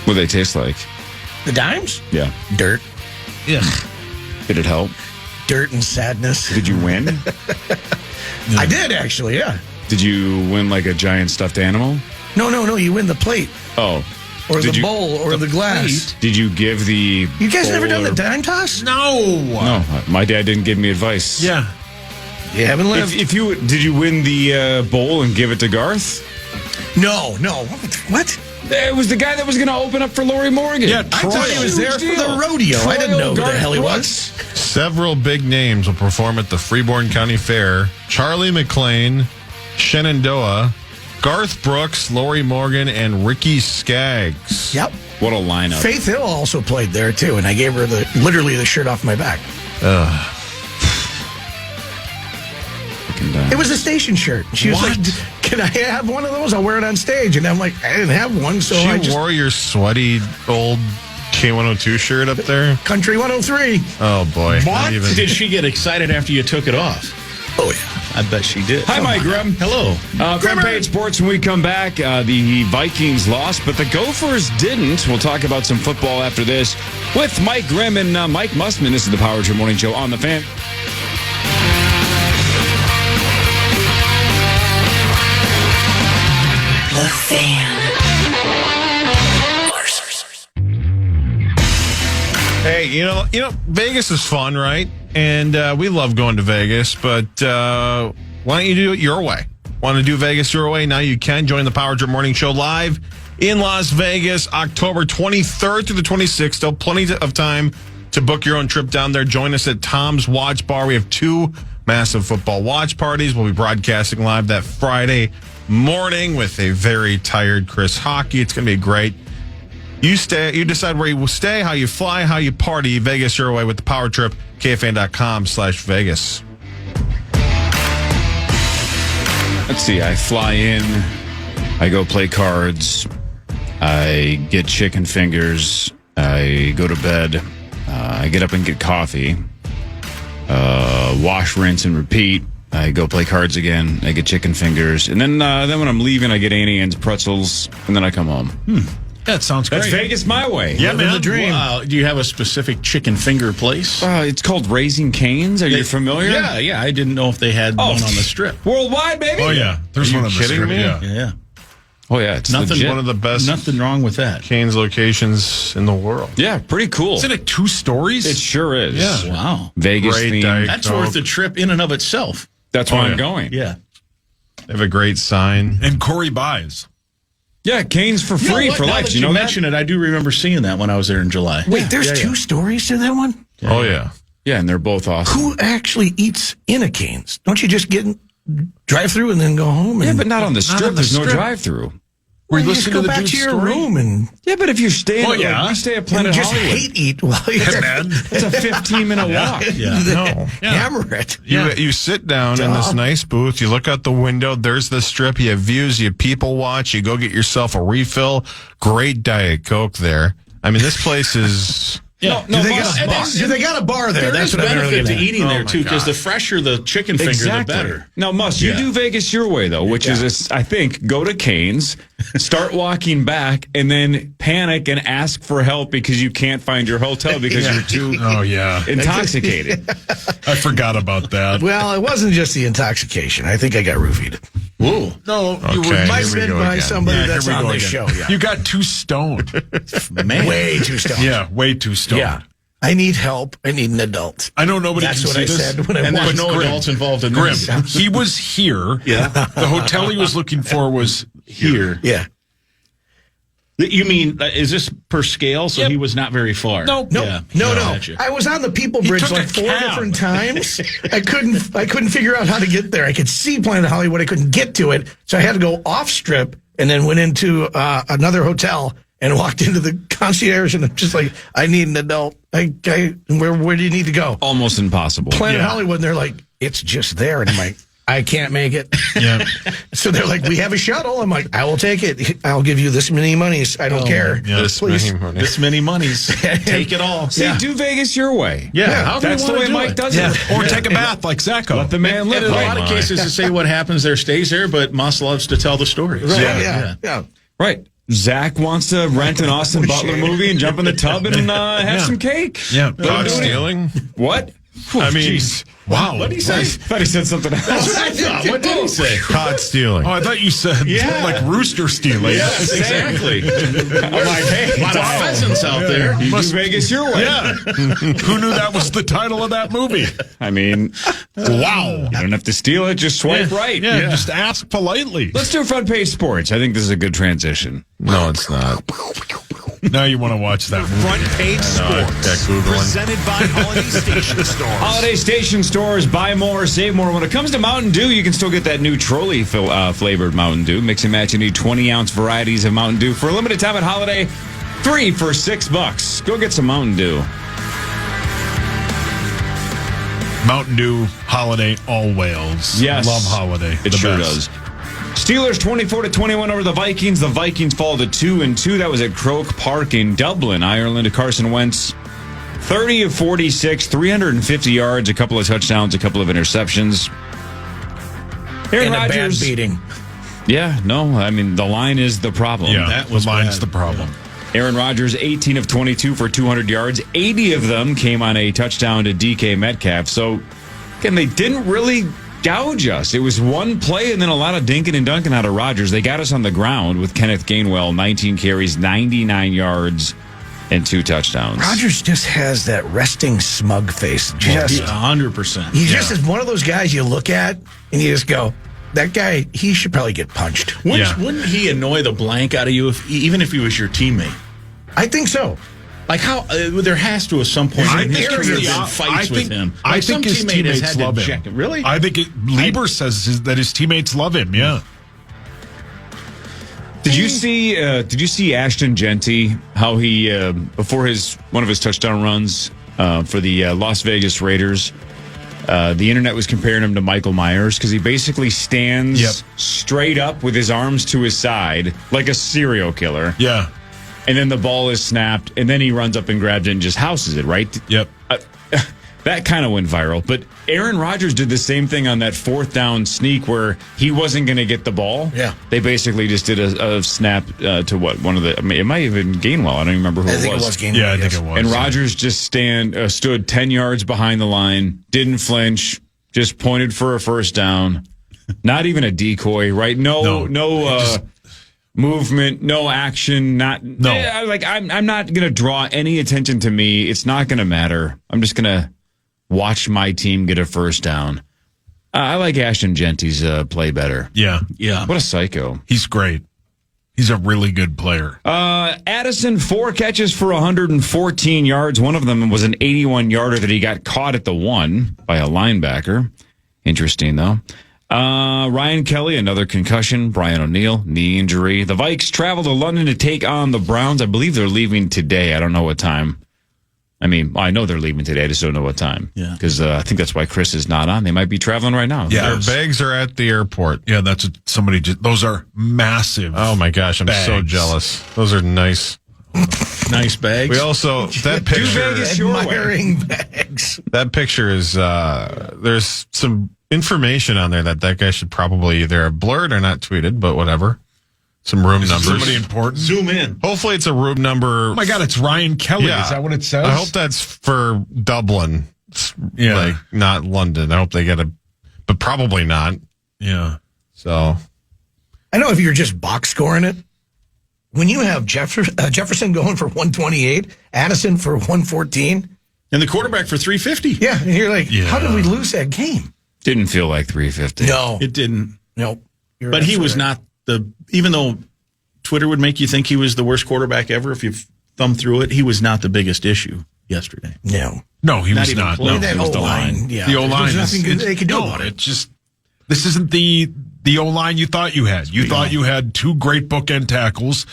What do they taste like?
The dimes?
Yeah.
Dirt.
Yeah.
Did it help?
Dirt and sadness.
Did you win?
I did, actually, yeah.
Did you win like a giant stuffed animal?
No. You win the plate.
Oh.
Or the bowl or the glass.
Plate? Did you give the
You guys never done the dime toss?
No.
My dad didn't give me advice.
Yeah.
You haven't lived.
Did you win the bowl and give it to Garth?
No. What?
It was the guy that was going to open up for Lori Morgan.
Yeah,
I thought he was there for the rodeo. I didn't know who the hell he was.
Several big names will perform at the Freeborn County Fair. Charlie McLean, Shenandoah, Garth Brooks, Lori Morgan, and Ricky Skaggs.
Yep.
What a lineup.
Faith Hill also played there, too, and I gave her literally the shirt off my back. It was a station shirt. She was like, can I have one of those? I'll wear it on stage. And I'm like, I didn't have one, so I just...
wore your sweaty old K102 shirt up there?
Country 103.
Oh, boy.
What? Did she get excited after you took it off?
Oh, yeah.
I bet she did.
Hi, Mike Grimm.
Hello.
Front Page Sports, when we come back, the Vikings lost, but the Gophers didn't. We'll talk about some football after this with Mike Grimm and Mike Musman. This is the Power Trip Morning Show on The Fan.
The Fan.
Hey, you know, Vegas is fun, right? And we love going to Vegas, but why don't you do it your way? Want to do Vegas your way? Now you can. Join the Power Trip Morning Show live in Las Vegas, October 23rd through the 26th. Still plenty of time to book your own trip down there. Join us at Tom's Watch Bar. We have 2 massive football watch parties. We'll be broadcasting live that Friday morning with a very tired Chris Hockey. It's going to be great. You decide where you will stay, how you fly, how you party. Vegas your way with the Power Trip. KFAN.com/Vegas.
Let's see. I fly in. I go play cards. I get chicken fingers. I go to bed. I get up and get coffee. Wash, rinse, and repeat. I go play cards again. I get chicken fingers. And then when I'm leaving, I get Annie Ann's pretzels. And then I come home.
That sounds great.
That's Vegas my way.
Yeah, man.
The dream.
Wow. Do you have a specific chicken finger place?
It's called Raising Cane's. Are you familiar?
Yeah. I didn't know if they had one on the strip.
Worldwide, baby.
Oh, yeah. There's one on the strip.
Me?
Yeah.
Oh, yeah. It's
Nothing.
legit.
One of the best
Nothing wrong with that.
Cane's locations in the world.
Yeah, pretty cool.
Isn't it 2 stories?
It sure is.
Yeah.
Wow.
Vegas
Great
theme.
Diet
That's
Coke.
worth the trip in and of itself.
That's why I'm going.
Yeah.
They have a great sign.
And Corey buys.
Yeah, Cane's for free for life.
You mentioned it. I do remember seeing that when I was there in July.
Wait, there's 2 stories to that one?
Oh, yeah.
Yeah, and they're both awesome.
Who actually eats in a Cane's? Don't you just get drive through and then go home? And,
Yeah, but not on the strip. There's no drive-through.
Well,
you
you just
listen
go
to the
back
dude's
to your
story?
room and
Yeah, but if you're staying,
yeah.
we stay at
and
Planet
just
Hollywood.
hate eat while you're
Man.
It's a 15-minute walk.
No.
hammer it.
You sit down in this nice booth. You look out the window. There's the strip. You have views. You people watch. You go get yourself a refill. Great Diet Coke there. I mean, this place is
Yeah.
Do they got a bar there?
There
That's
is
what I'm really
benefit to
getting at.
eating there, too, because the fresher the chicken finger, the better.
Now, you do Vegas your way, though, which is, I think, go to Cane's, start walking back, and then panic and ask for help because you can't find your hotel because you're too intoxicated.
I forgot about that.
Well, it wasn't just the intoxication. I think I got roofied.
Ooh.
No, you
Okay,
Might
here
have
we
been
go
by
again.
somebody that's
here we
on
go
this
again.
show. Yeah.
You got too stoned.
Man.
Way too stoned.
Yeah, way too stoned.
Yeah. I need help. I need an adult.
I know nobody
That's
can
what
see
I
this.
said when I
And
walked.
there's no adults involved in
Grim,
this.
he was here.
Yeah.
The hotel he was looking for was here.
Yeah.
You mean, is this per scale? So
Yep.
he was not very far.
No.
No.
Gotcha.
I was on the People Bridge
took
like
a
4
cab.
different times. I couldn't figure out how to get there. I could see Planet Hollywood. I couldn't get to it. So I had to go off strip and then went into another hotel and walked into the concierge and I'm just like, I need an adult. Where do you need to go?
Almost impossible.
Planet Hollywood. And they're like, it's just there. And I'm like, I can't make it.
Yeah.
So they're like, we have a shuttle. I'm like, I will take it. I'll give you this many monies. I don't care.
yeah.
This
Please.
many money.
This many monies. Take it all.
See, do Vegas your way.
Yeah. How do
That's
we
the
wanna
way
do
Mike
it?
does
Yeah.
it.
Or take a bath like Zacco.
Let the man
And
live.
in a
Right.
lot of cases, to say what happens there stays there, but Moss loves to tell the stories.
Right.
Yeah.
Yeah.
Right. Zach wants to rent an Austin Butler movie and jump in the tub and have some cake.
Yeah.
Caught stealing?
What?
I mean,
Wow.
What did he say?
I thought he said something else.
That's what I thought. What did he say?
caught stealing.
Oh, I thought you said like rooster stealing.
Yes, exactly.
I'm like, hey,
A lot of pheasants out there.
you do Vegas your way.
Yeah. Who knew that was the title of that movie?
I mean,
Wow.
you don't have to steal it. Just swipe right.
Yeah, just ask politely.
Let's do front page sports. I think this is a good transition.
No, it's not.
Now you want to watch that movie.
Front Page Sports, presented by Holiday Station Stores.
Holiday Station Stores, buy more, save more. When it comes to Mountain Dew, you can still get that new trolley flavored Mountain Dew. Mix and match any 20-ounce varieties of Mountain Dew for a limited time at Holiday. 3 for $6. Go get some Mountain Dew.
Mountain Dew Holiday All Whales.
Yes.
Love Holiday.
It
The
sure
best.
does. Steelers 24-21 over the Vikings. The Vikings fall to 2-2. That was at Croke Park in Dublin, Ireland. Carson Wentz, 30 of 46, 350 yards, a couple of touchdowns, a couple of interceptions. Aaron
And a bad
Rodgers.
beating.
Yeah, no, I mean, the line is the problem.
Yeah,
That was
the line's
bad.
the problem.
Aaron Rodgers, 18 of 22 for 200 yards. 80 of them came on a touchdown to DK Metcalf. So, again, they didn't really gouge us. It was one play and then a lot of dinking and dunking out of Rodgers. They got us on the ground with Kenneth Gainwell, 19 carries, 99 yards, and 2 touchdowns.
Rodgers just has that resting smug face. Just
100%.
he just is one of those guys you look at and you just go, that guy, he should probably get punched.
Wouldn't he annoy the blank out of you, even if he was your teammate?
I think so.
Like how there has to at some point
I
in his
think
career
it's
been
the-
fights with him.
I
Like
think
some
his
teammate has
teammates
had to
love
check
him.
Really?
I think Lieber says that his teammates love him. Yeah.
Did you see Ashton Genty, how he before one of his touchdown runs for the Las Vegas Raiders, the internet was comparing him to Michael Myers because he basically stands straight up with his arms to his side like a serial killer.
Yeah.
And then the ball is snapped, and then he runs up and grabs it and just houses it, right?
Yep.
That kind of went viral. But Aaron Rodgers did the same thing on that 4th down sneak where he wasn't going to get the ball.
Yeah.
They basically just did a snap to what? One of the, I mean, it might have been Gainwell. I don't even remember who
I think it was Gainwell.
Yeah, I think it was.
And Rodgers just stood 10 yards behind the line, didn't flinch, just pointed for a first down. Not even a decoy, right? No movement, no action, I'm not going to draw any attention to me. It's not going to matter. I'm just going to watch my team get a first down. I like Ashton Genty's play better.
Yeah.
Yeah.
What a psycho.
He's great. He's a really good player.
Addison, 4 catches for 114 yards. One of them was an 81-yarder that he got caught at the 1 by a linebacker. Interesting, though. Ryan Kelly, another concussion. Brian O'Neill, knee injury. The Vikes travel to London to take on the Browns. I believe they're leaving today. I don't know what time. I mean, I know they're leaving today. I just don't know what time.
Yeah.
Because I think that's why Chris is not on. They might be traveling right now.
Yeah.
Their bags are at the airport.
Yeah, that's what somebody just. Those are massive.
Oh my gosh, I'm so
bags.
jealous. Those are nice.
Nice bags.
We also, that picture,
Admiring bags.
that picture is, there's some information on there that guy should probably either have blurred or not tweeted, but whatever. Some room numbers.
Somebody important?
Zoom in.
Hopefully it's a room number.
Oh my God, it's Ryan Kelly.
Yeah.
Is that what it says?
I hope that's for Dublin.
Yeah.
Like, not London. I hope they get but probably not.
Yeah.
So.
I know if you're just box scoring it, when you have Jefferson going for 128, Addison for 114.
And the quarterback for 350.
Yeah, and you're like, how did we lose that game?
Didn't feel like 350.
No.
It didn't.
Nope.
But he was not even though Twitter would make you think he was the worst quarterback ever if you thumb through it, he was not the biggest issue yesterday.
No.
No, he was
even
not.
close.
No,
That
it was the
O-line,
line.
yeah.
The O-line.
There's nothing they could do about it.
It just, this isn't the O-line you thought you had. You thought you had two great bookend tackles.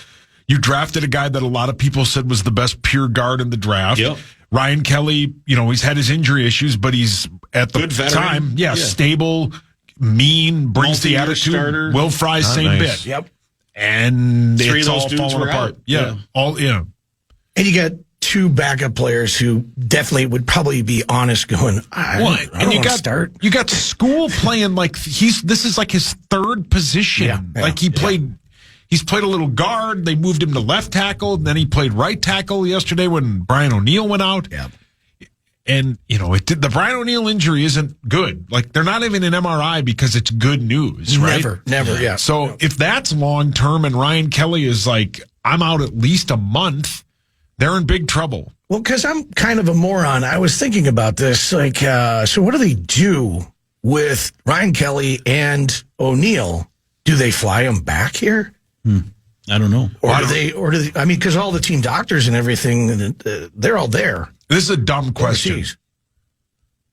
You drafted a guy that a lot of people said was the best pure guard in the draft.
Yep.
Ryan Kelly, he's had his injury issues, but he's at the
Good veteran.
time, stable, mean, brings the
Multi-year
attitude.
starter.
Will Fry's same
nice.
bit.
Yep.
And
Three
it's
of those
all
dudes
falling
were
apart.
out.
Yeah.
Yeah.
And you got two backup players who definitely would probably be honest going, I don't want to start.
You got School playing like this is like his third position.
Yeah.
Like he's played a little guard. They moved him to left tackle, and then he played right tackle yesterday when Brian O'Neill went out.
Yeah.
And the Brian O'Neill injury isn't good. Like they're not even an MRI because it's good news, right?
Never, yeah.
So if that's long term and Ryan Kelly is like, I'm out at least a month, they're in big trouble.
Well, because I'm kind of a moron. I was thinking about this. Like, so what do they do with Ryan Kelly and O'Neill? Do they fly them back here?
I don't know.
Or do they, I mean, because all the team doctors and everything, they're all there.
This is a dumb question.
Overseas.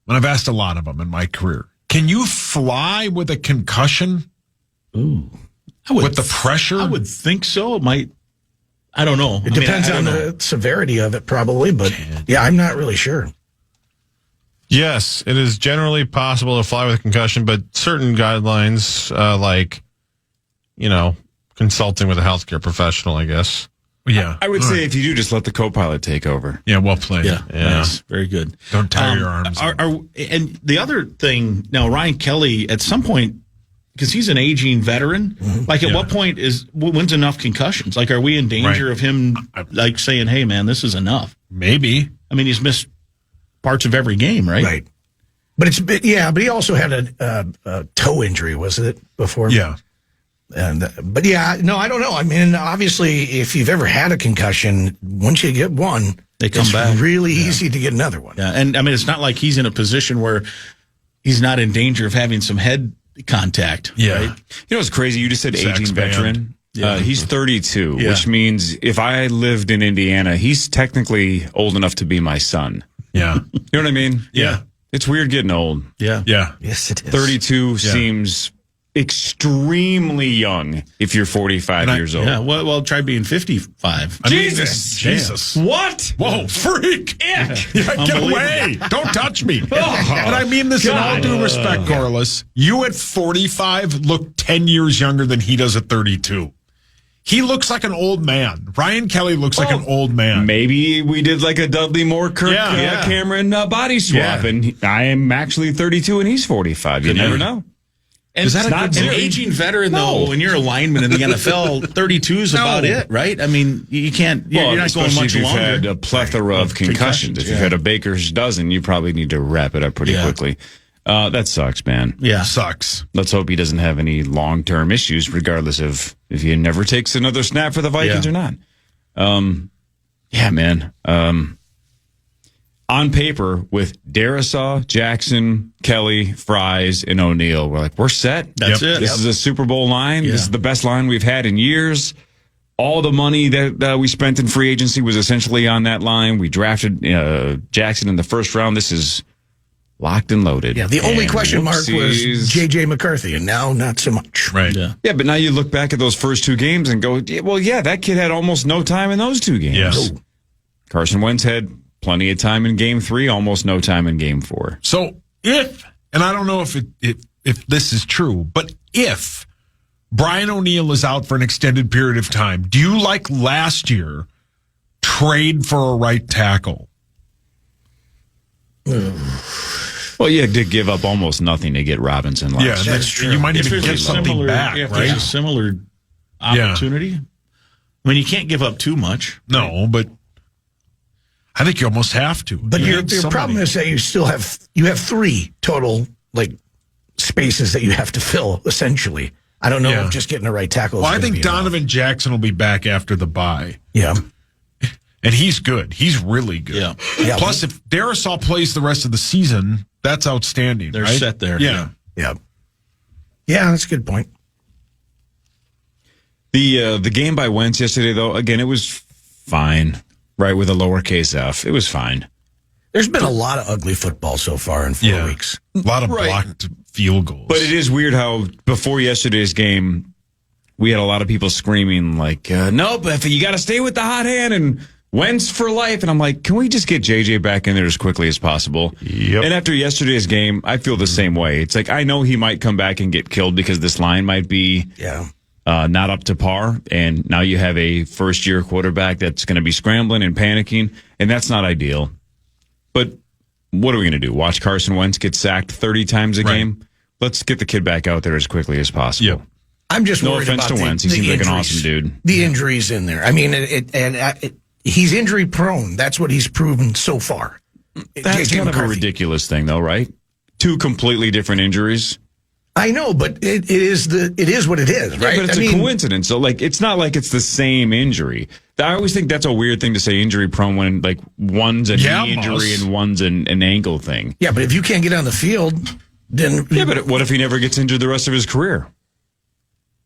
And I've asked a lot of them in my career. Can you fly with a concussion?
Ooh.
With the pressure?
I would think so. It might. I don't know.
It depends on the severity of it, probably. But yeah, I'm not really sure.
Yes, it is generally possible to fly with a concussion, but certain guidelines, like, consulting with a healthcare professional, I guess.
Yeah.
I would say if you do, just let the co-pilot take over.
Yeah, well played.
Yeah. Nice. Very good.
Don't tire your arms.
And the other thing, now, Ryan Kelly, at some point, because he's an aging veteran, like at what point when's enough concussions? Like, are we in danger of him, like, saying, hey, man, this is enough?
Maybe.
I mean, he's missed parts of every game, right?
Right. But but he also had a toe injury, wasn't it, before?
Yeah.
But yeah, no, I don't know. I mean, obviously, if you've ever had a concussion, once you get one,
they come
it's
back.
Really easy to get another one.
Yeah, and I mean, it's not like he's in a position where he's not in danger of having some head contact.
Yeah.
Right?
You know what's crazy? You just said aging veteran. He's 32, which means if I lived in Indiana, he's technically old enough to be my son.
Yeah.
You know what I mean?
Yeah.
It's weird getting old.
Yeah.
Yeah.
Yes, it is.
32 seems extremely young if you're 45 years old.
Yeah, well, try being 55.
Jesus.
What?
Whoa, freak. Yeah, get away. Don't touch me. And I mean this in all due respect, Corliss. You at 45 look 10 years younger than he does at 32. He looks like an old man. Ryan Kelly looks like an old man.
Maybe we did like a Dudley Moore, Kirk Cameron body swap, and I am actually 32 and he's 45. You never know.
And
Is that
it's
a
not
good
an
theory?
aging veteran, though, when you're a lineman in the NFL, 32 is about it, right? I mean, you can't, you're not going much
if you've
longer.
had a plethora of concussions. If you've had a baker's dozen, you probably need to wrap it up pretty quickly. That sucks, man.
Yeah.
Sucks.
Let's hope he doesn't have any long-term issues, regardless of if he never takes another snap for the Vikings or not. Yeah, man. On paper, with Darisaw, Jackson, Kelly, Fries, and O'Neill, we're like, we're set.
That's it.
This is a Super Bowl line.
Yeah.
This is the best line we've had in years. All the money that we spent in free agency was essentially on that line. We drafted Jackson in the first round. This is locked and loaded.
Yeah, the only question mark was
whoopsies.
J.J. McCarthy, and now not so much.
Right.
Yeah, but now you look back at those first two games and go, well, yeah, that kid had almost no time in those two games.
Yes.
Carson Wentz had plenty of time in game 3, almost no time in game 4.
So and I don't know if this is true, but if Brian O'Neill is out for an extended period of time, do you, like last year, trade for a right tackle.
Well, you did give up almost nothing to get Robinson last year.
Yeah, that's true. You might even get something back,
if
right?
there's a similar opportunity. I mean, you can't give up too much.
No, but I think you almost have to.
But your problem is that you still have 3 total spaces that you have to fill, essentially. I don't know if just getting the right tackle.
Well, I think Donovan Jackson will be back after the bye.
Yeah.
And he's good. He's really good.
Yeah.
Plus, if Darisaw plays the rest of the season, that's outstanding.
They're
right?
set there.
Yeah.
Yeah, that's a good point.
The game by Wentz yesterday, though, again, it was fine, right, with a lowercase f. It was fine.
There's been a lot of ugly football so far in 4 weeks.
A lot of blocked field goals.
But it is weird how before yesterday's game, we had a lot of people screaming no, but you got to stay with the hot hand and Wentz for life. And I'm like, can we just get JJ back in there as quickly as possible?
Yep.
And after yesterday's game, I feel the same way. It's like, I know he might come back and get killed because this line might be not up to par. And now you have a first-year quarterback that's going to be scrambling and panicking, and that's not ideal. But what are we going to do? Watch Carson Wentz get sacked 30 times a game? Let's get the kid back out there as quickly as possible.
Yep.
I'm just
no
worried
offense
about
to Wentz. He seems like an awesome dude.
The injuries in there. I mean, he's injury prone. That's what he's proven so far.
That's kind of a ridiculous thing, though, right? 2 completely different injuries.
I know, but it is what it is, right?
Yeah, but it's a coincidence. So, it's not like it's the same injury. I always think that's a weird thing to say, injury prone, when one's a knee injury and one's an ankle thing.
Yeah, but if you can't get on the field, then
but what if he never gets injured the rest of his career?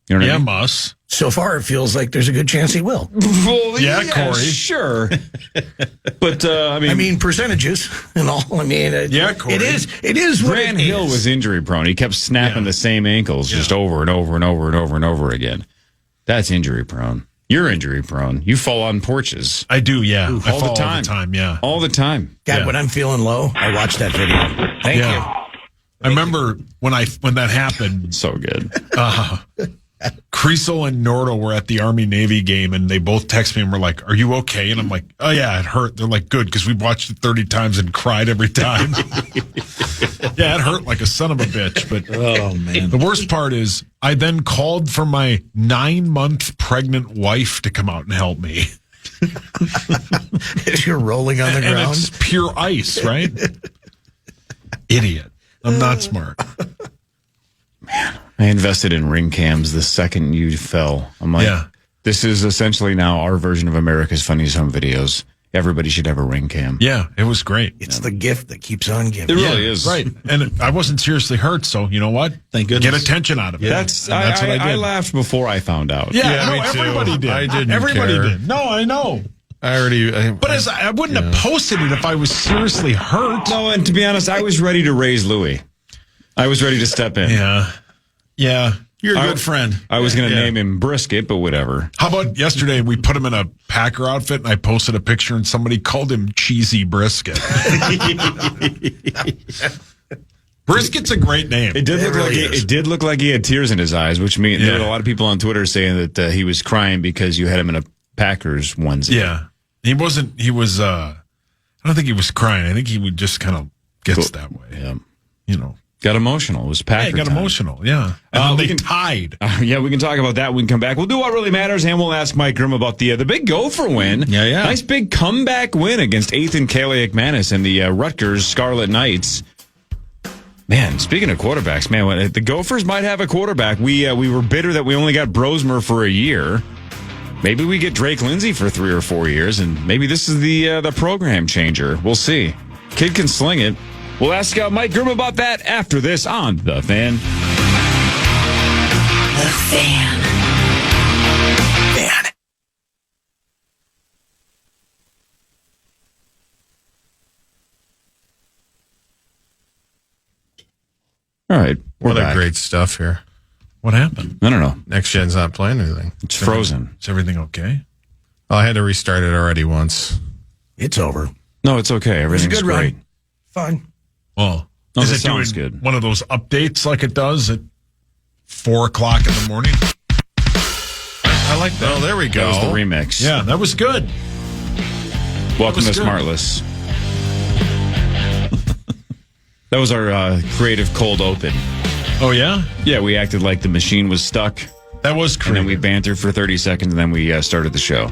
You know what I mean?
Muss.
So far, it feels like there's a good chance he will.
Well,
Corey.
Sure. But I mean,
percentages and all. I mean,
Corey.
it is. What
Grant
it
Hill
is.
was injury prone. He kept snapping the same ankles just over and over and over and over and over again. That's injury prone. You're injury prone. You fall on porches.
I do, yeah.
All
I fall
the time.
all the time, yeah.
All the time.
God, when I'm feeling low, I watch that video. Thank you.
I remember when that happened.
So good.
Creasel and Nordo were at the Army-Navy game, and they both text me and were like, "Are you okay?" And I'm like, "Oh, yeah, it hurt." They're like, "Good, because we watched it 30 times and cried every time." Yeah, it hurt like a son of a bitch. But
oh, man.
The worst part is I then called for my 9-month pregnant wife to come out and help me.
You're rolling on the ground.
And it's pure ice, right? Idiot. I'm not smart.
Man, I invested in ring cams the second you fell. I'm like, this is essentially now our version of America's Funniest Home Videos. Everybody should have a ring cam.
Yeah, it was great.
It's the gift that keeps on giving.
It really is.
Right. And I wasn't seriously hurt, so you know what?
Thank goodness.
Get attention out of it.
That's
what I did.
I laughed before I found out.
Yeah,
me too.
everybody did.
I didn't
Everybody
care.
did. No, I know.
But
I wouldn't have posted it if I was seriously hurt.
No, and to be honest, I was ready to raise Louis. I was ready to step in.
Yeah.
You're a good friend.
I was going to name him Brisket, but whatever.
How about yesterday we put him in a Packer outfit and I posted a picture and somebody called him Cheesy Brisket. Brisket's a great name.
It did look like he had tears in his eyes, which means there were a lot of people on Twitter saying that he was crying because you had him in a Packers onesie.
Yeah. He was, I don't think he was crying. I think he would just kind of gets that way.
Yeah.
You know.
Got emotional. It was Packer
He got
time.
emotional, yeah. And then they tied.
Yeah, we can talk about that when we come back. We'll do what really matters, and we'll ask Mike Grimm about the big Gopher win.
Yeah.
Nice big comeback win against 8th and Kaliak Manis and the Rutgers Scarlet Knights. Man, speaking of quarterbacks, man, the Gophers might have a quarterback. We were bitter that we only got Brosmer for a year. Maybe we get Drake Lindsay for 3 or 4 years, and maybe this is the program changer. We'll see. Kid can sling it. We'll ask Mike Grimm about that after this on The Fan.
The Fan.
All right.
What
back.
great stuff here.
What happened?
I don't know.
Next Gen's not playing anything.
It's frozen.
Is everything okay?
Oh, I had to restart it already once.
It's over.
No, it's okay. Everything's
good
great.
run. Fine.
Well,
No,
is
that
it doing
sounds good.
one of those updates like it does at 4:00 in the morning? I like that.
Oh, there we go.
That was the remix.
Yeah, that was good.
Welcome to Smartless. That was our creative cold open.
Oh, yeah?
Yeah, we acted like the machine was stuck.
That was creative.
And then we bantered for 30 seconds, and then we started the show.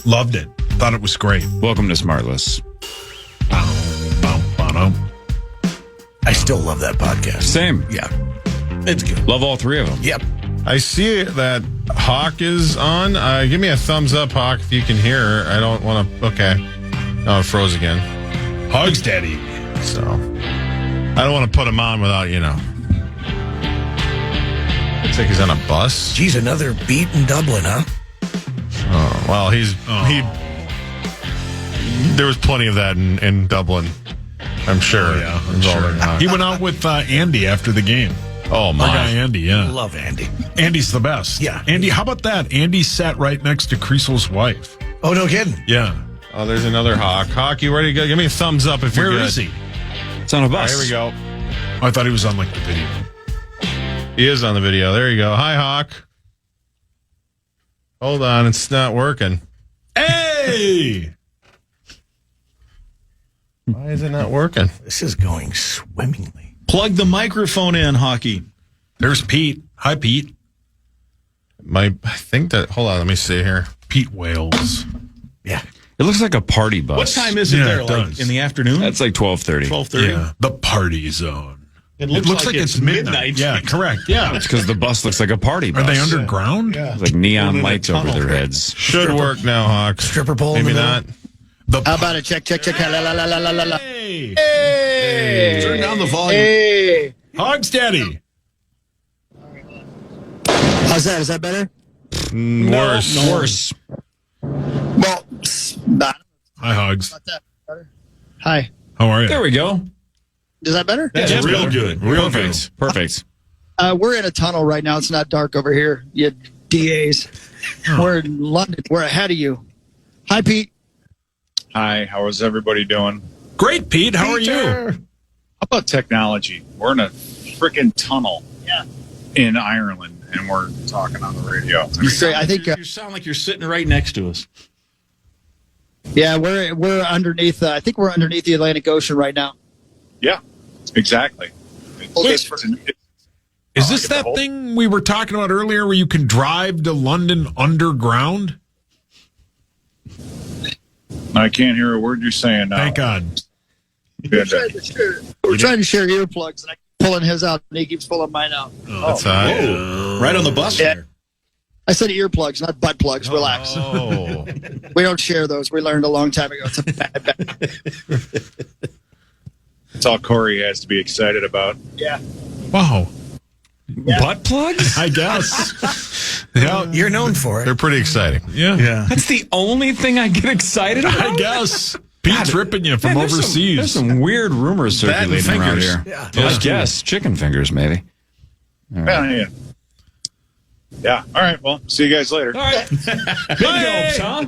Loved it. Thought it was great.
Welcome to Smartless.
I still love that podcast.
Same.
Yeah. It's good.
Love all three of them.
Yep.
I see that Hawk is on. Give me a thumbs up, Hawk, if you can hear. I don't want to. Okay. Oh, it froze again.
Hogs Daddy.
So, I don't want to put him on without, Looks like he's on a bus.
Geez, another beat in Dublin, huh?
Oh, well, there was plenty of that in Dublin. I'm sure.
Oh, yeah, I'm sure. He went out with Andy after the game.
Oh, my.
Our guy Andy, yeah.
Love Andy.
Andy's the best.
Yeah.
Andy, how about that? Andy sat right next to Creasel's wife.
Oh, no kidding.
Yeah.
Oh, there's another Hawk. Hawk, you ready to go? Give me a thumbs up if you're good.
Where is he?
It's on a bus.
Here we go.
Oh, I thought he was on, the video.
He is on the video. There you go. Hi, Hawk. Hold on. It's not working.
Hey!
Why is it not working?
This is going swimmingly.
Plug the microphone in, Hockey.
There's Pete. Hi, Pete.
I think that. Hold on. Let me see here.
Pete Wales.
Yeah.
It looks like a party bus.
What time is it
Yeah,
there?
it
Like
does.
in the afternoon?
That's like 12:30.
12:30.
Yeah. The party zone.
It looks like it's midnight.
Yeah, correct. Yeah.
It's because the bus looks like a party
Are
bus.
they underground?
Yeah.
It's like neon
In a
lights over
tunnel.
their heads.
Should work now, Hawk.
Stripper pole in
Maybe
the
not.
How about a check? La, la, la, la, la, la.
Hey!
Hey!
Turn down the volume.
Hey!
Hogs Daddy.
How's that? Is that better?
Worse.
Worse.
Well, not
Hi, Hogs.
that better. Hi.
How are you?
There we go.
Is that better?
That's real good.
Real
Perfect. Perfect.
We're in a tunnel right now. It's not dark over here. You DAs. We're in London. We're ahead of you. Hi, Pete.
Hi, how is everybody doing?
Great, Pete. How are you?
How about technology? We're in a freaking tunnel in Ireland, and we're talking on the radio.
You say, I think,
You sound like you're sitting right next to us.
yeah, we're underneath. I think we're underneath the Atlantic Ocean right now.
Yeah, exactly.
Wait,
Is this that thing we were talking about earlier where you can drive to London underground?
I can't hear a word you're saying now.
Thank God.
We're trying to share earplugs, and I keep pulling his out, and he keeps pulling mine out.
That's
Right on the bus there.
I said earplugs, not butt plugs. Relax.
Oh.
We don't share those. We learned a long time ago. It's a bad.
That's all Corey has to be excited about.
Yeah.
Wow.
Butt plugs?
I guess. Yeah.
You're known for it.
They're pretty exciting.
Yeah.
That's the only thing I get excited about?
I guess. Pete's ripping you from
Man, there's
overseas.
There's some weird rumors
That and
circulating around
fingers.
here.
Yeah.
I guess. Chicken fingers, maybe. All right.
Yeah. Yeah. All right. Well, see you guys later.
All right. Big gulps, huh?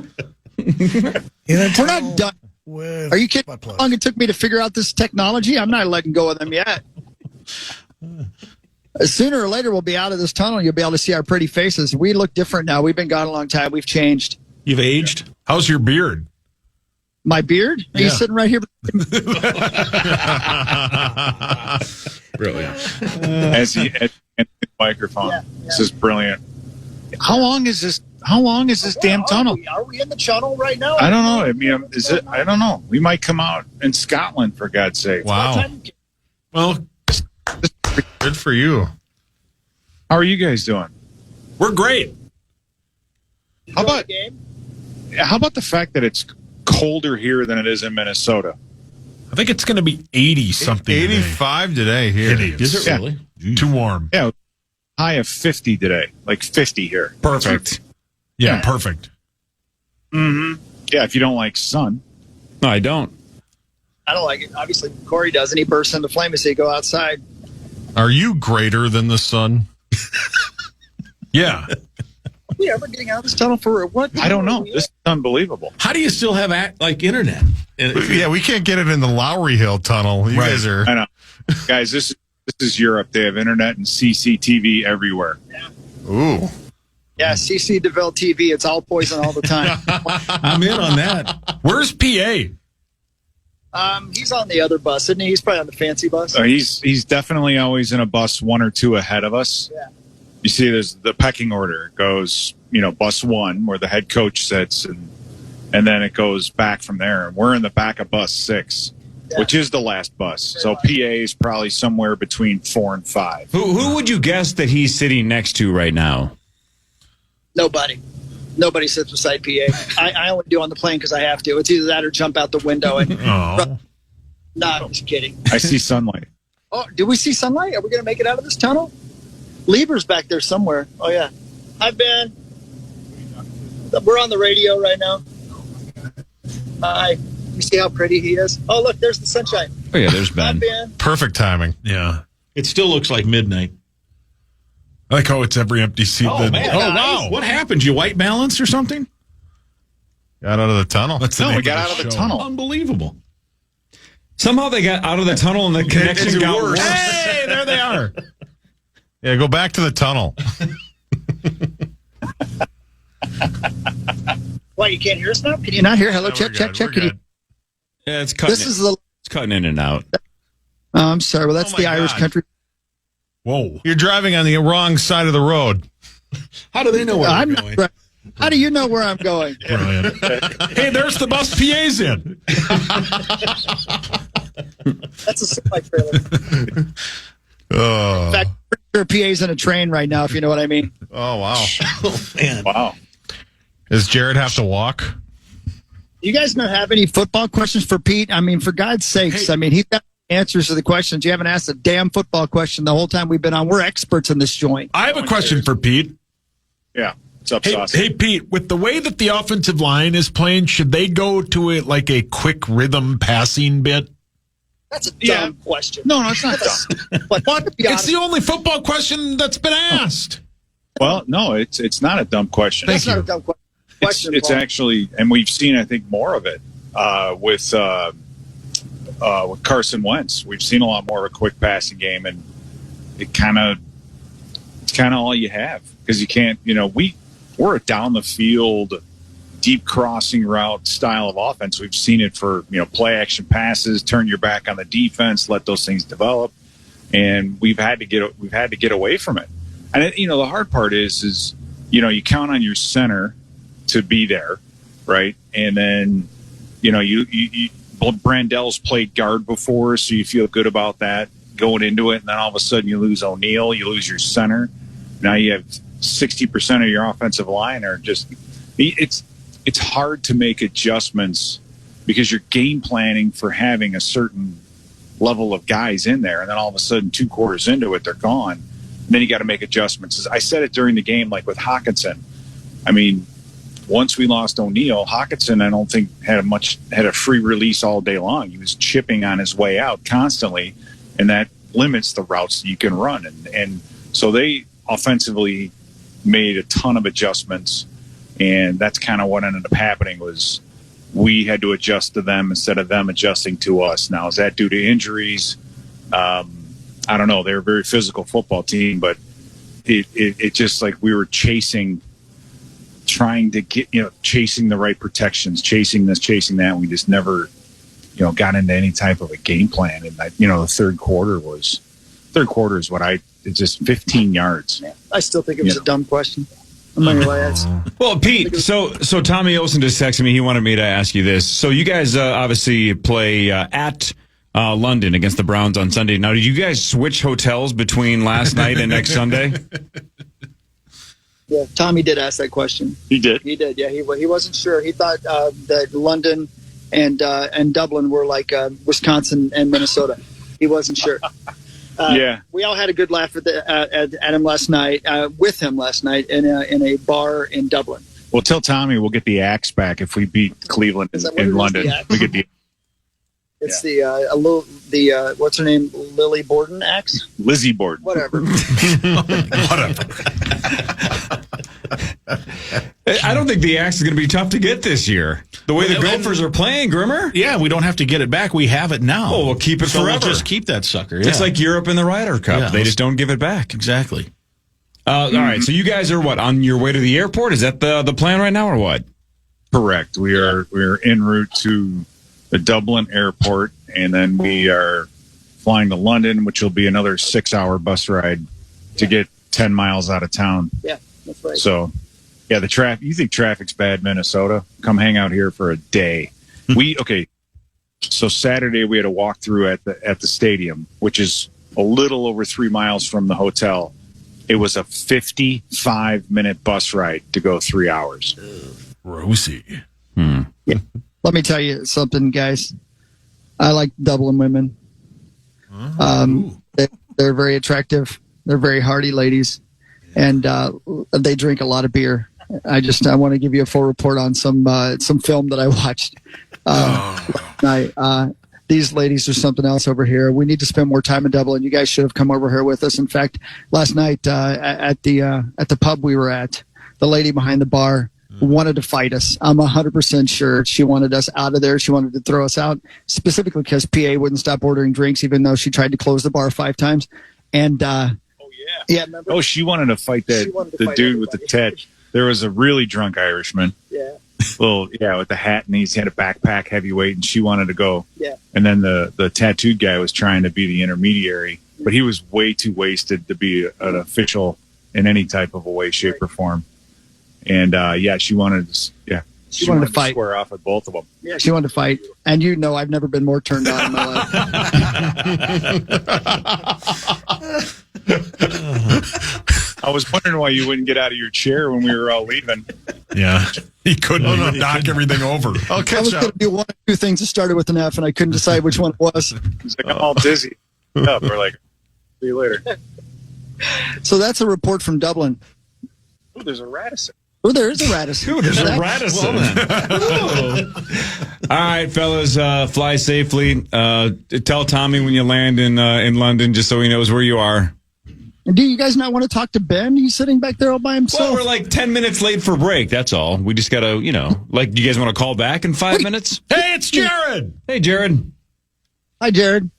We're not done.
With
Are you kidding?
butt
How
plugs.
long it took me to figure out this technology? I'm not letting go of them yet. Sooner or later, we'll be out of this tunnel. You'll be able to see our pretty faces. We look different now. We've been gone a long time. We've changed.
You've aged?
How's your beard?
My beard?
Yeah.
He's sitting right here.
Brilliant.
As he at the microphone.
Yeah.
This is brilliant. How long is this? How long is this damn tunnel?
Are we in the tunnel right now?
I don't know. I mean, is it? I don't know. We might come out in Scotland for God's sake.
Wow.
Well,
Good for you.
How are you guys doing?
we're great.
How about the fact that it's colder here than it is in Minnesota?
I think it's going to be 80 something.
85 today here.
It is.
Is it really?
Too warm.
Yeah, high of 50 today, like 50 here.
Perfect.
Yeah, perfect.
Mm-hmm. Yeah, if you don't like sun.
No, I don't.
I don't like it. Obviously, Corey doesn't. He bursts into flame as he go outside.
Are you greater than the sun?
Yeah.
Are we ever getting out of this tunnel for what?
I don't know. This is unbelievable.
How do you still have internet?
Yeah, we can't get it in the Lowry Hill tunnel. You guys are.
I know. Guys, this is Europe. They have internet and CCTV everywhere.
Ooh.
Yeah, CC DeVille TV. It's all poison all the time.
I'm in on that.
Where's PA?
He's on the other bus, isn't he? He's probably on the fancy bus.
He's definitely always in a bus 1 or 2 ahead of us.
Yeah.
You see, there's the pecking order. It goes, bus 1 where the head coach sits, and then it goes back from there. And we're in the back of bus 6, which is the last bus. So PA is probably somewhere between 4 and 5.
Who would you guess that he's sitting next to right now?
Nobody sits beside PA. I only do on the plane because I have to. It's either that or jump out the window. And no, I'm just kidding.
I see sunlight.
Oh, do we see sunlight? Are we going to make it out of this tunnel? Lieber's back there somewhere. Oh, yeah. Hi, Ben. We're on the radio right now. Hi. You see how pretty he is? Oh, look, there's the sunshine.
Oh, yeah, there's Ben.
Hi, Ben.
Perfect timing.
Yeah.
It still looks like midnight.
I like how it's every empty seat.
Oh, man.
Wow.
What happened? You white balance or something?
Got out of the tunnel.
That's the
No,
name
we got
of
out of the
show.
tunnel.
Unbelievable.
Somehow they got out of the tunnel and the connection got worse.
Hey, there they are. Yeah, go back to the tunnel.
What, you can't hear us now? Can you not hear? Hello, check. Can you?
Yeah, it's cutting. It's cutting in and out.
Oh, I'm sorry. Well, that's
Oh,
the
my
Irish
God.
country.
Whoa.
You're driving on the wrong side of the road.
How do they know where
I'm
we're
not
going?
right. How do you know where I'm going?
Brilliant. Hey, there's the bus PA's in.
That's a semi-trailer.
Oh,
In fact, I'm pretty sure PA's in a train right now, if you know what I mean.
oh wow.
Oh, man.
Wow.
Does Jared have to walk?
You guys not have any football questions for Pete? I mean, for God's sakes, I mean, he's got answers to the questions. You haven't asked a damn football question the whole time we've been on. We're experts in this joint.
I have a question for Pete.
Yeah. What's up,
Hey,
Sauce?
hey, Pete, with the way that the offensive line is playing, should they go to it like a quick rhythm passing bit?
That's a dumb question.
No, it's not dumb.
But
What?
to be
It's
honest,
the only football question that's been asked.
Well, no, it's not a dumb question.
that's not a dumb question.
It's
Paul.
actually, and we've seen, I think, more of it with Carson Wentz. We've seen a lot more of a quick passing game, and it's kind of all you have because you can't. We're a down the field, deep crossing route style of offense. We've seen it for play action passes, turn your back on the defense, let those things develop, and we've had to get away from it. And the hard part is you count on your center to be there, right? And then Brandel's played guard before, so you feel good about that going into it. And then all of a sudden you lose O'Neal, you lose your center. Now you have 60% of your offensive line are just it's hard to make adjustments because you're game planning for having a certain level of guys in there, and then all of a sudden 2 quarters into it they're gone. And then you got to make adjustments. I said it during the game, like with Hawkinson. I mean, once we lost O'Neal, Hawkinson, I don't think had a free release all day long. He was chipping on his way out constantly, and that limits the routes that you can run. And so they offensively made a ton of adjustments, and that's kind of what ended up happening was we had to adjust to them instead of them adjusting to us. Now, is that due to injuries? I don't know. They're a very physical football team, but it just like we were chasing the right protections, chasing this, chasing that. We just never, got into any type of a game plan. And the third quarter is it's just 15 yards.
I still think it was a dumb question. I'm not gonna lie.
Well, Pete, so Tommy Olsen just texted me. He wanted me to ask you this. So you guys obviously play at London against the Browns on Sunday. Now, did you guys switch hotels between last night and next Sunday?
Yeah, Tommy did ask that question.
He did.
He did. Yeah, he wasn't sure. He thought that London and Dublin were like Wisconsin and Minnesota. He wasn't sure.
Yeah,
we all had a good laugh at him last night, with him last night in a bar in Dublin.
Well, tell Tommy we'll get the axe back if we beat Cleveland in London. We get the.
It's the what's her name? Lily Borden axe?
Lizzie Borden.
Whatever.
I don't think the axe is going to be tough to get this year. The way the Gophers are playing, Grimmer.
Yeah, we don't have to get it back. We have it now.
Oh, we'll keep it
so
forever.
We'll just keep that sucker.
It's like Europe in the Ryder Cup.
Yeah,
they just don't give it back.
Exactly.
All right, so you guys are what, on your way to the airport? Is that the plan right now, or what?
Correct. We're en route to the Dublin airport, and then we are flying to London, which will be another 6-hour bus ride to get 10 miles out of town.
Yeah, that's right.
So, yeah, the traffic. You think traffic's bad, Minnesota? Come hang out here for a day. So Saturday we had a walkthrough at the stadium, which is a little over 3 miles from the hotel. It was a 55-minute bus ride to go 3 hours.
Rosie.
Yeah. Let me tell you something, guys. I like Dublin women. They're very attractive. They're very hardy ladies, and they drink a lot of beer. I want to give you a full report on some film that I watched. These ladies are something else over here. We need to spend more time in Dublin. You guys should have come over here with us. In fact, last night at the pub we were at, the lady behind the bar wanted to fight us. I'm 100% sure she wanted us out of there. She wanted to throw us out, specifically because PA wouldn't stop ordering drinks, even though she tried to close the bar 5 times. And remember?
Oh, she wanted to fight the dude with the tat. There was a really drunk Irishman.
Yeah.
Well, yeah, with the hat, and he had a backpack, heavyweight, and she wanted to go.
Yeah.
And then the tattooed guy was trying to be the intermediary, but he was way too wasted to be an official in any type of a way, shape, or form. And she wanted to. She wanted to fight, square off with both of them.
Yeah, she wanted to fight, and I've never been more turned on in my life.
I was wondering why you wouldn't get out of your chair when we were all leaving.
Yeah, he couldn't knock everything over.
I was going to do one or two things that started with an F, and I couldn't decide which one it was.
He's like, I'm all dizzy. We're like, see you later.
So that's a report from Dublin.
Oh, there's a Radisson.
Oh, there is a Radisson.
Ooh, there's a Radisson. All right, fellas, fly safely. Tell Tommy when you land in London, just so he knows where you are.
And do you guys not want to talk to Ben? He's sitting back there all by himself.
Well, we're like 10 minutes late for break. That's all. We just got to, you guys want to call back in 5 minutes?
Hey, it's Jared.
Hey, Jared.
Hi, Jared.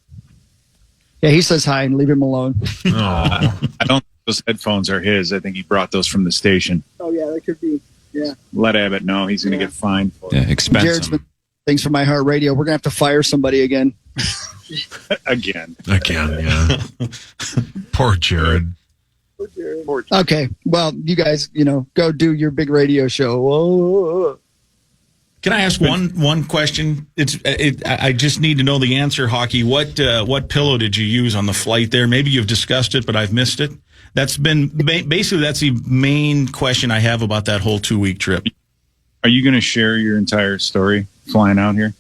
Yeah, he says hi and leave him alone.
I don't think those headphones are his. I think he brought those from the station.
Oh, yeah, that could be. Yeah.
Let Abbott know. He's going to get fined for it.
Yeah, expensive.
Jared's been things for My Heart Radio. We're going to have to fire somebody again.
Again,
yeah. Poor Jared.
Okay, well, you guys, go do your big radio show. Whoa.
Can I ask one question? I just need to know the answer, Hockey. What pillow did you use on the flight there? Maybe you've discussed it, but I've missed it. That's been basically that's the main question I have about that whole 2-week trip.
Are you going to share your entire story flying out here?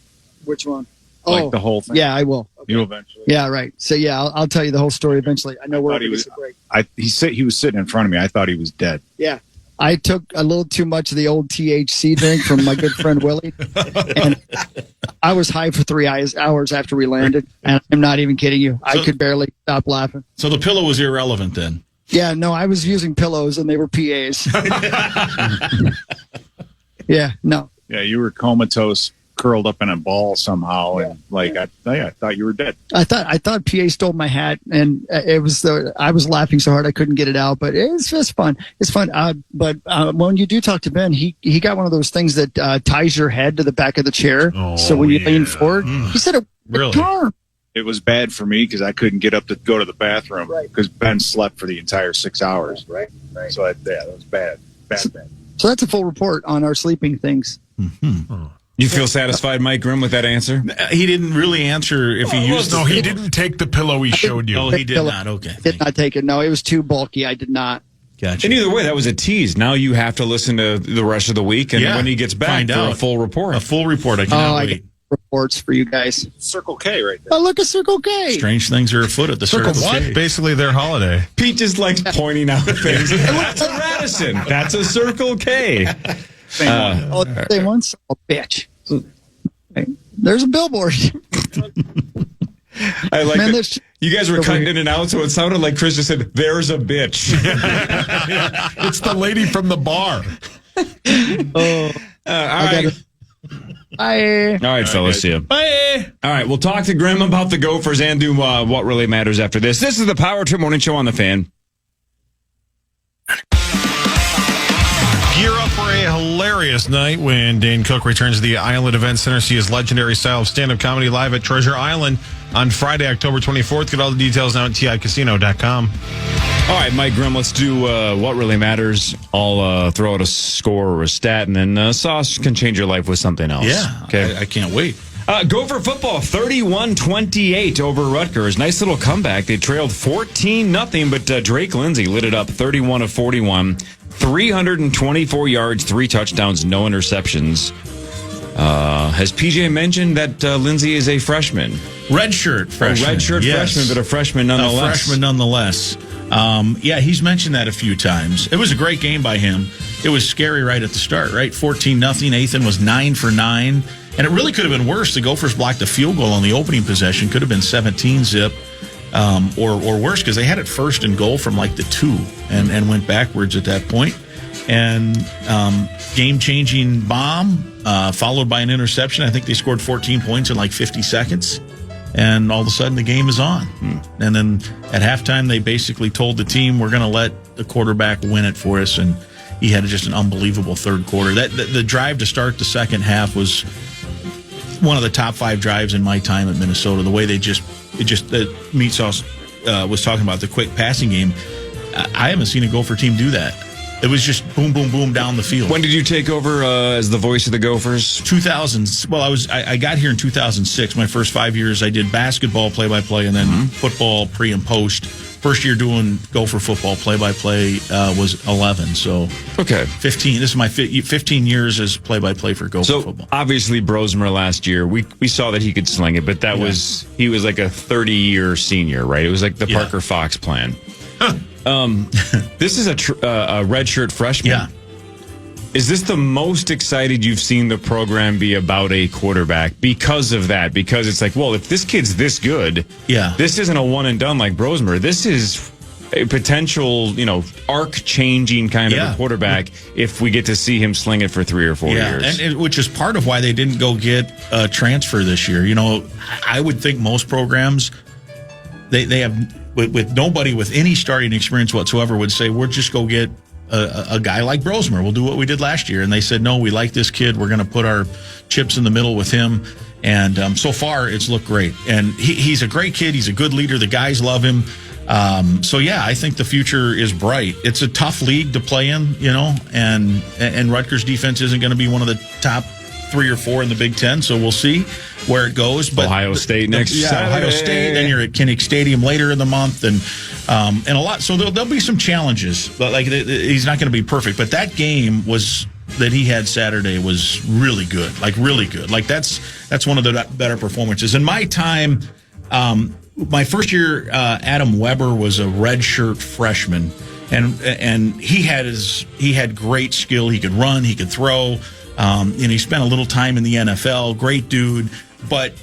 Which one?
Like the whole thing?
Yeah, I will.
Okay. You eventually.
Yeah, right. So yeah, I'll tell you the whole story eventually. I know where
he was. He was sitting in front of me. I thought he was dead.
Yeah, I took a little too much of the old THC drink from my good friend Willie, and I was high for 3 hours after we landed. And I'm not even kidding you. I could barely stop laughing.
So the pillow was irrelevant then.
Yeah, no, I was using pillows and they were PAs. Yeah, no.
Yeah, you were comatose, curled up in a ball somehow, and I thought you were dead.
I thought PA stole my hat, and I was laughing so hard I couldn't get it out. But it's just fun. It's fun. But when you do talk to Ben, he got one of those things that ties your head to the back of the chair. So when you lean forward, he said it
really.
It was bad for me because I couldn't get up to go to the bathroom because Ben slept for the entire 6 hours. Right. So that was bad. Bad.
So that's a full report on our sleeping things.
Mm-hmm. You feel satisfied, Mike Grimm, with that answer?
He didn't really answer if he used.
No, he didn't take the pillow he showed you.
Oh, he did not. Okay,
did not take it. No, it was too bulky. I did not.
Gotcha.
And either way, that was a tease. Now you have to listen to the rest of the week, and when he gets back, for a full report.
A full report. I cannot wait.
I get reports for you guys.
Circle K right there.
Oh, look at Circle K.
Strange things are afoot at the Circle K.
Basically their holiday.
Pete just likes pointing out things. That's a Radisson. That's a Circle K.
Same one. Oh, bitch. There's a billboard.
I like that. You guys were cutting in and out, so it sounded like Chris just said, "There's a bitch."
It's the lady from the bar.
All right. Bye.
All right, fellas. See you.
Bye.
All right, we'll talk to Grimm about the Gophers and do what really matters after this. This is the Power Trip Morning Show on the Fan.
a hilarious night when Dane Cook returns to the Island Event Center. See his legendary style of stand-up comedy live at Treasure Island on Friday, October 24th. Get all the details now at TICasino.com.
All right, Mike Grimm, let's do what really matters. I'll throw out a score or a stat, and then Sauce can change your life with something else.
Yeah,
okay.
I can't wait.
Gopher football, 31-28 over Rutgers. Nice little comeback. They trailed 14-0, but Drake Lindsay lit it up 31 of 41. 324 yards, 3 touchdowns, no interceptions. Has PJ mentioned that Lindsay is a freshman?
Redshirt freshman.
Freshman, but a freshman nonetheless.
A freshman nonetheless. Yeah, he's mentioned that a few times. It was a great game by him. It was scary right at the start, right? 14-0. Nathan was 9 for 9. And it really could have been worse. The Gophers blocked a field goal on the opening possession. Could have been 17-zip or worse, because they had it first and goal from like the 2 and went backwards at that point. And game-changing bomb followed by an interception. I think they scored 14 points in like 50 seconds. And all of a sudden, the game is on. And then at halftime, they basically told the team, we're going to let the quarterback win it for us. And he had just an unbelievable third quarter. The drive to start the second half was one of the top 5 drives in my time at Minnesota. The way Meat Sauce was talking about the quick passing game. I haven't seen a Gopher team do that. It was just boom, boom, boom down the field.
When did you take over as the voice of the Gophers?
2000. Well, I got here in 2006. My first 5 years, I did basketball play-by-play and then football pre and post. First year doing Gopher football play-by-play was 11. So
okay,
15. This is my 15 years as play-by-play for Gopher football.
Obviously, Brosmer last year, we saw that he could sling it, but he was like a 30-year senior, right? It was like the Parker Fox plan. This is a redshirt freshman.
Yeah.
Is this the most excited you've seen the program be about a quarterback because of that? Because it's like, well, if this kid's this good, this isn't a one and done like Brosmer. This is a potential, arc-changing kind of a quarterback if we get to see him sling it for 3 or 4 years.
And which is part of why they didn't go get a transfer this year. I would think most programs, they have, with nobody with any starting experience whatsoever, would say, we'll just go get a guy like Brosmer. We'll do what we did last year. And they said, no, we like this kid. We're going to put our chips in the middle with him. And so far, it's looked great. And he's a great kid. He's a good leader. The guys love him. I think the future is bright. It's a tough league to play in, and Rutgers defense isn't going to be one of the top 3 or 4 in the Big Ten, so we'll see where it goes. But
Ohio State next Saturday.
Ohio State. Then you're at Kinnick Stadium later in the month, and a lot. So there'll be some challenges. But he's not going to be perfect. But that game that he had Saturday was really good. Really good. That's one of the better performances. In my time, my first year, Adam Weber was a redshirt freshman, and he had great skill. He could run. He could throw. He spent a little time in the NFL. Great dude. But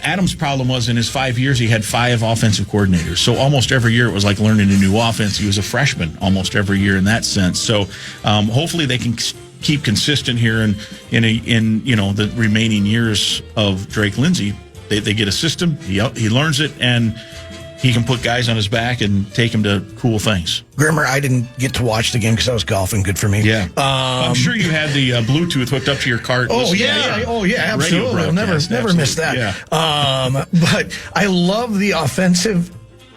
Adam's problem was in his 5 years, he had 5 offensive coordinators. So almost every year it was like learning a new offense. He was a freshman almost every year in that sense. So hopefully they can keep consistent here in the remaining years of Drake Lindsay. They get a system. He learns it, and he can put guys on his back and take him to cool things.
Grimmer, I didn't get to watch the game because I was golfing. Good for me.
Yeah. I'm sure you had the Bluetooth hooked up to your cart.
Absolutely. I'll never miss that.
Yeah.
But I love the offensive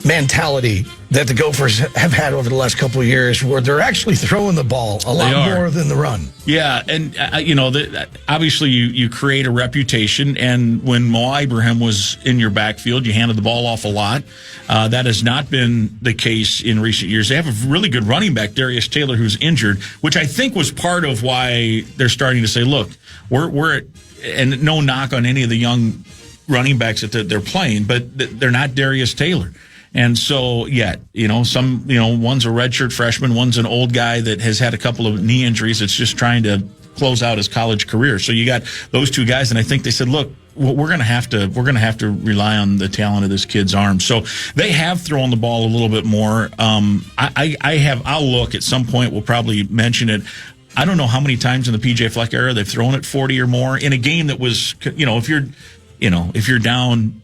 mentality that the Gophers have had over the last couple of years, where they're actually throwing the ball a lot more than the run.
Yeah, and obviously you create a reputation, and when Mo Ibrahim was in your backfield, you handed the ball off a lot. That has not been the case in recent years. They have a really good running back, Darius Taylor, who's injured, which I think was part of why they're starting to say, look, we're and no knock on any of the young running backs that they're playing, but they're not Darius Taylor. And so, one's a redshirt freshman, one's an old guy that has had a couple of knee injuries that's just trying to close out his college career. So you got those 2 guys, and I think they said, look, we're going to have to rely on the talent of this kid's arm. So they have thrown the ball a little bit more. I'll look at some point. We'll probably mention it. I don't know how many times in the PJ Fleck era they've thrown it 40 or more in a game that was, if you're down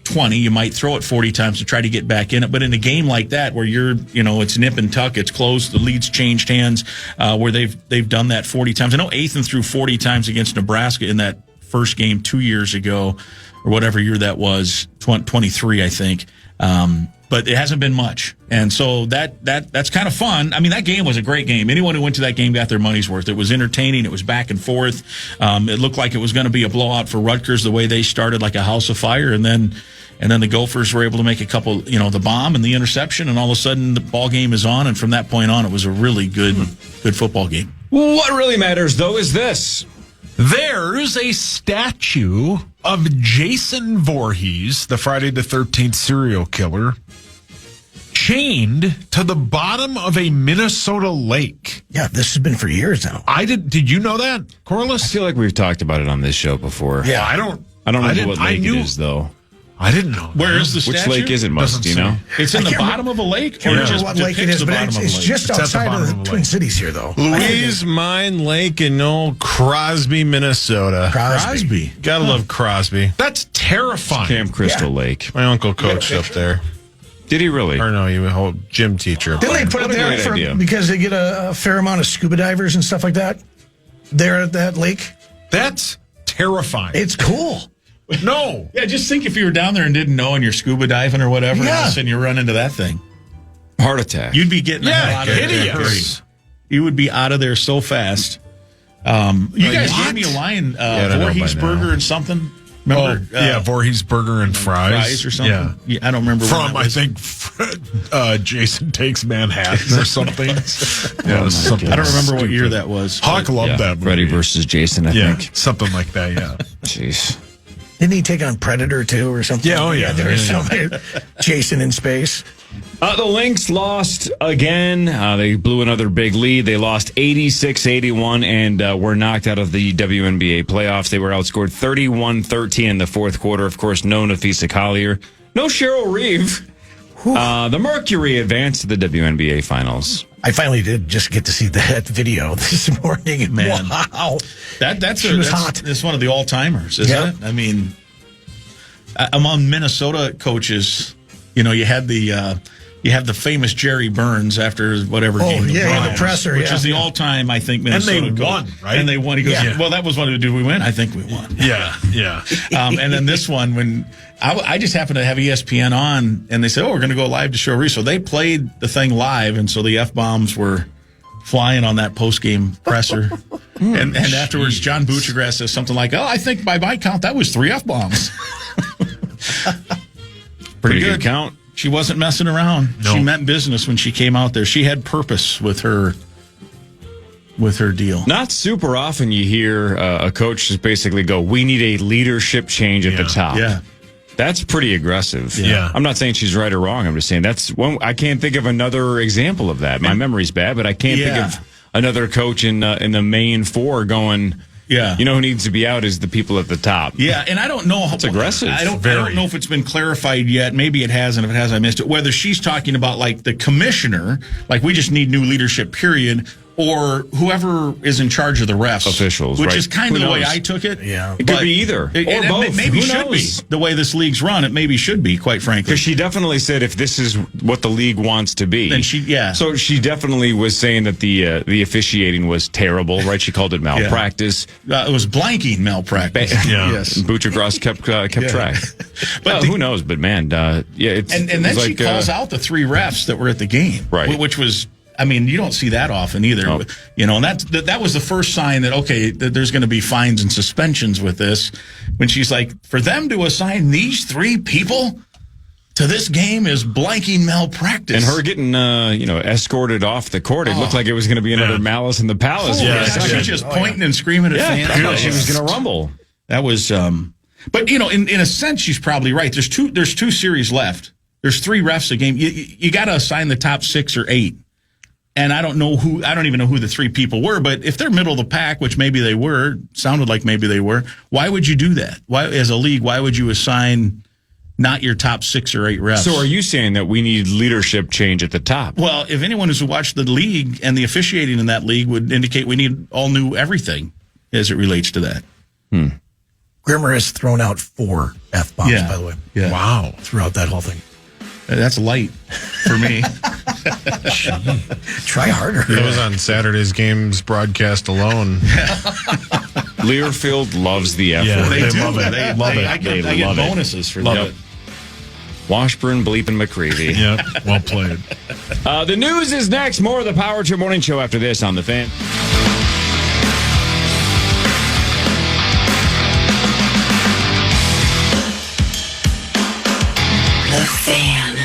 20. You might throw it 40 times to try to get back in it. But in a game like that, where it's nip and tuck, it's close, the lead's changed hands, where they've done that 40 times. I know Athan threw 40 times against Nebraska in that first game 2 years ago, or whatever year that was, 23, I think. But it hasn't been much. And so that's kind of fun. I mean, that game was a great game. Anyone who went to that game got their money's worth. It was entertaining. It was back and forth. It looked like it was going to be a blowout for Rutgers, the way they started like a house of fire. And then the Gophers were able to make a couple, the bomb and the interception, and all of a sudden the ball game is on. And from that point on, it was a really good football game.
What really matters, though, is this.
There's a statue of Jason Voorhees, the Friday the 13th serial killer, chained to the bottom of a Minnesota lake.
Yeah, this has been for years now.
Did you know that, Corliss?
I feel like we've talked about it on this show before.
Yeah, I don't know
what lake it is, though.
I didn't know.
Where is the statue?
Which lake is it, Must? Do you know?
It's in the bottom of a lake?
I can't remember what lake it is, but it's just outside of the Twin Cities here, though.
Louise Mine Lake in old Crosby, Minnesota.
Crosby.
Gotta love Crosby.
That's terrifying.
Camp Crystal Lake.
My uncle coached up there.
Did he really?
Or no, he was a whole gym teacher.
Didn't they put it there because they get a fair amount of scuba divers and stuff like that there at that lake?
That's terrifying.
It's cool.
No.
Yeah, just think if you were down there and didn't know and you're scuba diving or whatever, and all of a sudden you run into that thing.
Heart attack.
You'd be getting the hell out of there.
Hideous.
You would be out of there so fast. You guys gave me a line, Voorhees burger and something. Remember?
Voorhees burger and fries
or something. Yeah, I don't remember.
From, I think, Jason Takes Manhattan or something. Something.
I don't remember what year that was.
Hawk loved that movie.
Freddy versus Jason, I think.
Something like that, yeah.
Jeez.
Didn't he take on Predator, too, or something?
Yeah,
There was something. Jason in space.
The Lynx lost again. They blew another big lead. They lost 86-81 and were knocked out of the WNBA playoffs. They were outscored 31-13 in the fourth quarter. Of course, no Nafisa Collier. No Cheryl Reeve. The Mercury advanced to the WNBA finals.
I finally did just get to see that video this morning.
Man.
Wow.
That's
hot.
It's one of the all-timers, isn't it? I mean, among Minnesota coaches, you had the famous Jerry Burns after whatever game.
The presser,
which is the all-time, I think, Minnesota
And they won, right?
And they won. He goes, well, that was one. Did we win? I think we won.
Yeah.
And then this one, when I just happened to have ESPN on, and they said, we're going to go live to show Reese. So they played the thing live, and so the F-bombs were flying on that post-game presser. and afterwards, John Buccigrass says something like, I think by my count, that was 3 F-bombs.
Pretty good count.
She wasn't messing around.
No.
She meant business when she came out there. She had purpose with her deal.
Not super often you hear a coach just basically go, we need a leadership change at the top.
Yeah.
That's pretty aggressive.
Yeah.
I'm not saying she's right or wrong. I'm just saying that's one. I can't think of another example of that. My memory's bad, but I can't think of another coach in the main four going, who needs to be out is the people at the top.
Yeah, and I don't know how
it's aggressive.
I don't know if it's been clarified yet. Maybe it hasn't. If it has, I missed it. Whether she's talking about like the commissioner, like we just need new leadership, period, or whoever is in charge of the refs,
officials,
which
right.
is kind of the way I took it.
Yeah,
it could be either or both.
Maybe
Who
should
knows?
be the way this league's run. It maybe should be, quite frankly.
Because she definitely said if this is what the league wants to be,
then
So she definitely was saying that the officiating was terrible, right? She called it malpractice.
It was blanking malpractice.
Yes, Buccigrass kept track. But who knows? But man, it's
and then she calls out the 3 refs that were at the game,
right?
Which was. I mean, you don't see that often either, and that was the first sign that there's going to be fines and suspensions with this. When she's like, for them to assign these 3 people to this game is blanking malpractice,
and her getting escorted off the court, it looked like it was going to be another Malice in the Palace.
She's just pointing and screaming at fans.
She was going to rumble.
That was, but in a sense, she's probably right. There's 2 series left. There's 3 refs a game. You got to assign the top 6 or 8. And I don't even know who the 3 people were, but if they're middle of the pack, which maybe they were, sounded like maybe they were, why would you do that? Why, as a league, why would you assign not your top 6 or 8 refs?
So are you saying that we need leadership change at the top?
Well, if anyone who's watched the league and the officiating in that league would indicate we need all new everything as it relates to that.
Grimmer has thrown out 4 F-bombs,
Yeah.
by the way.
Yeah.
Wow.
Throughout that whole thing.
That's light for me.
Try harder.
It was on Saturday's games broadcast alone.
Learfield loves the F
Yeah,
word.
They
They
do.
love it.
They
Love it.
I get
They love it.
bonuses for
Love
that.
it.
Washburn, Bleepin' McCreevy.
Yep. Well played.
The news is next. More of the Power Trip Morning Show after this on The Fan.
The Fan.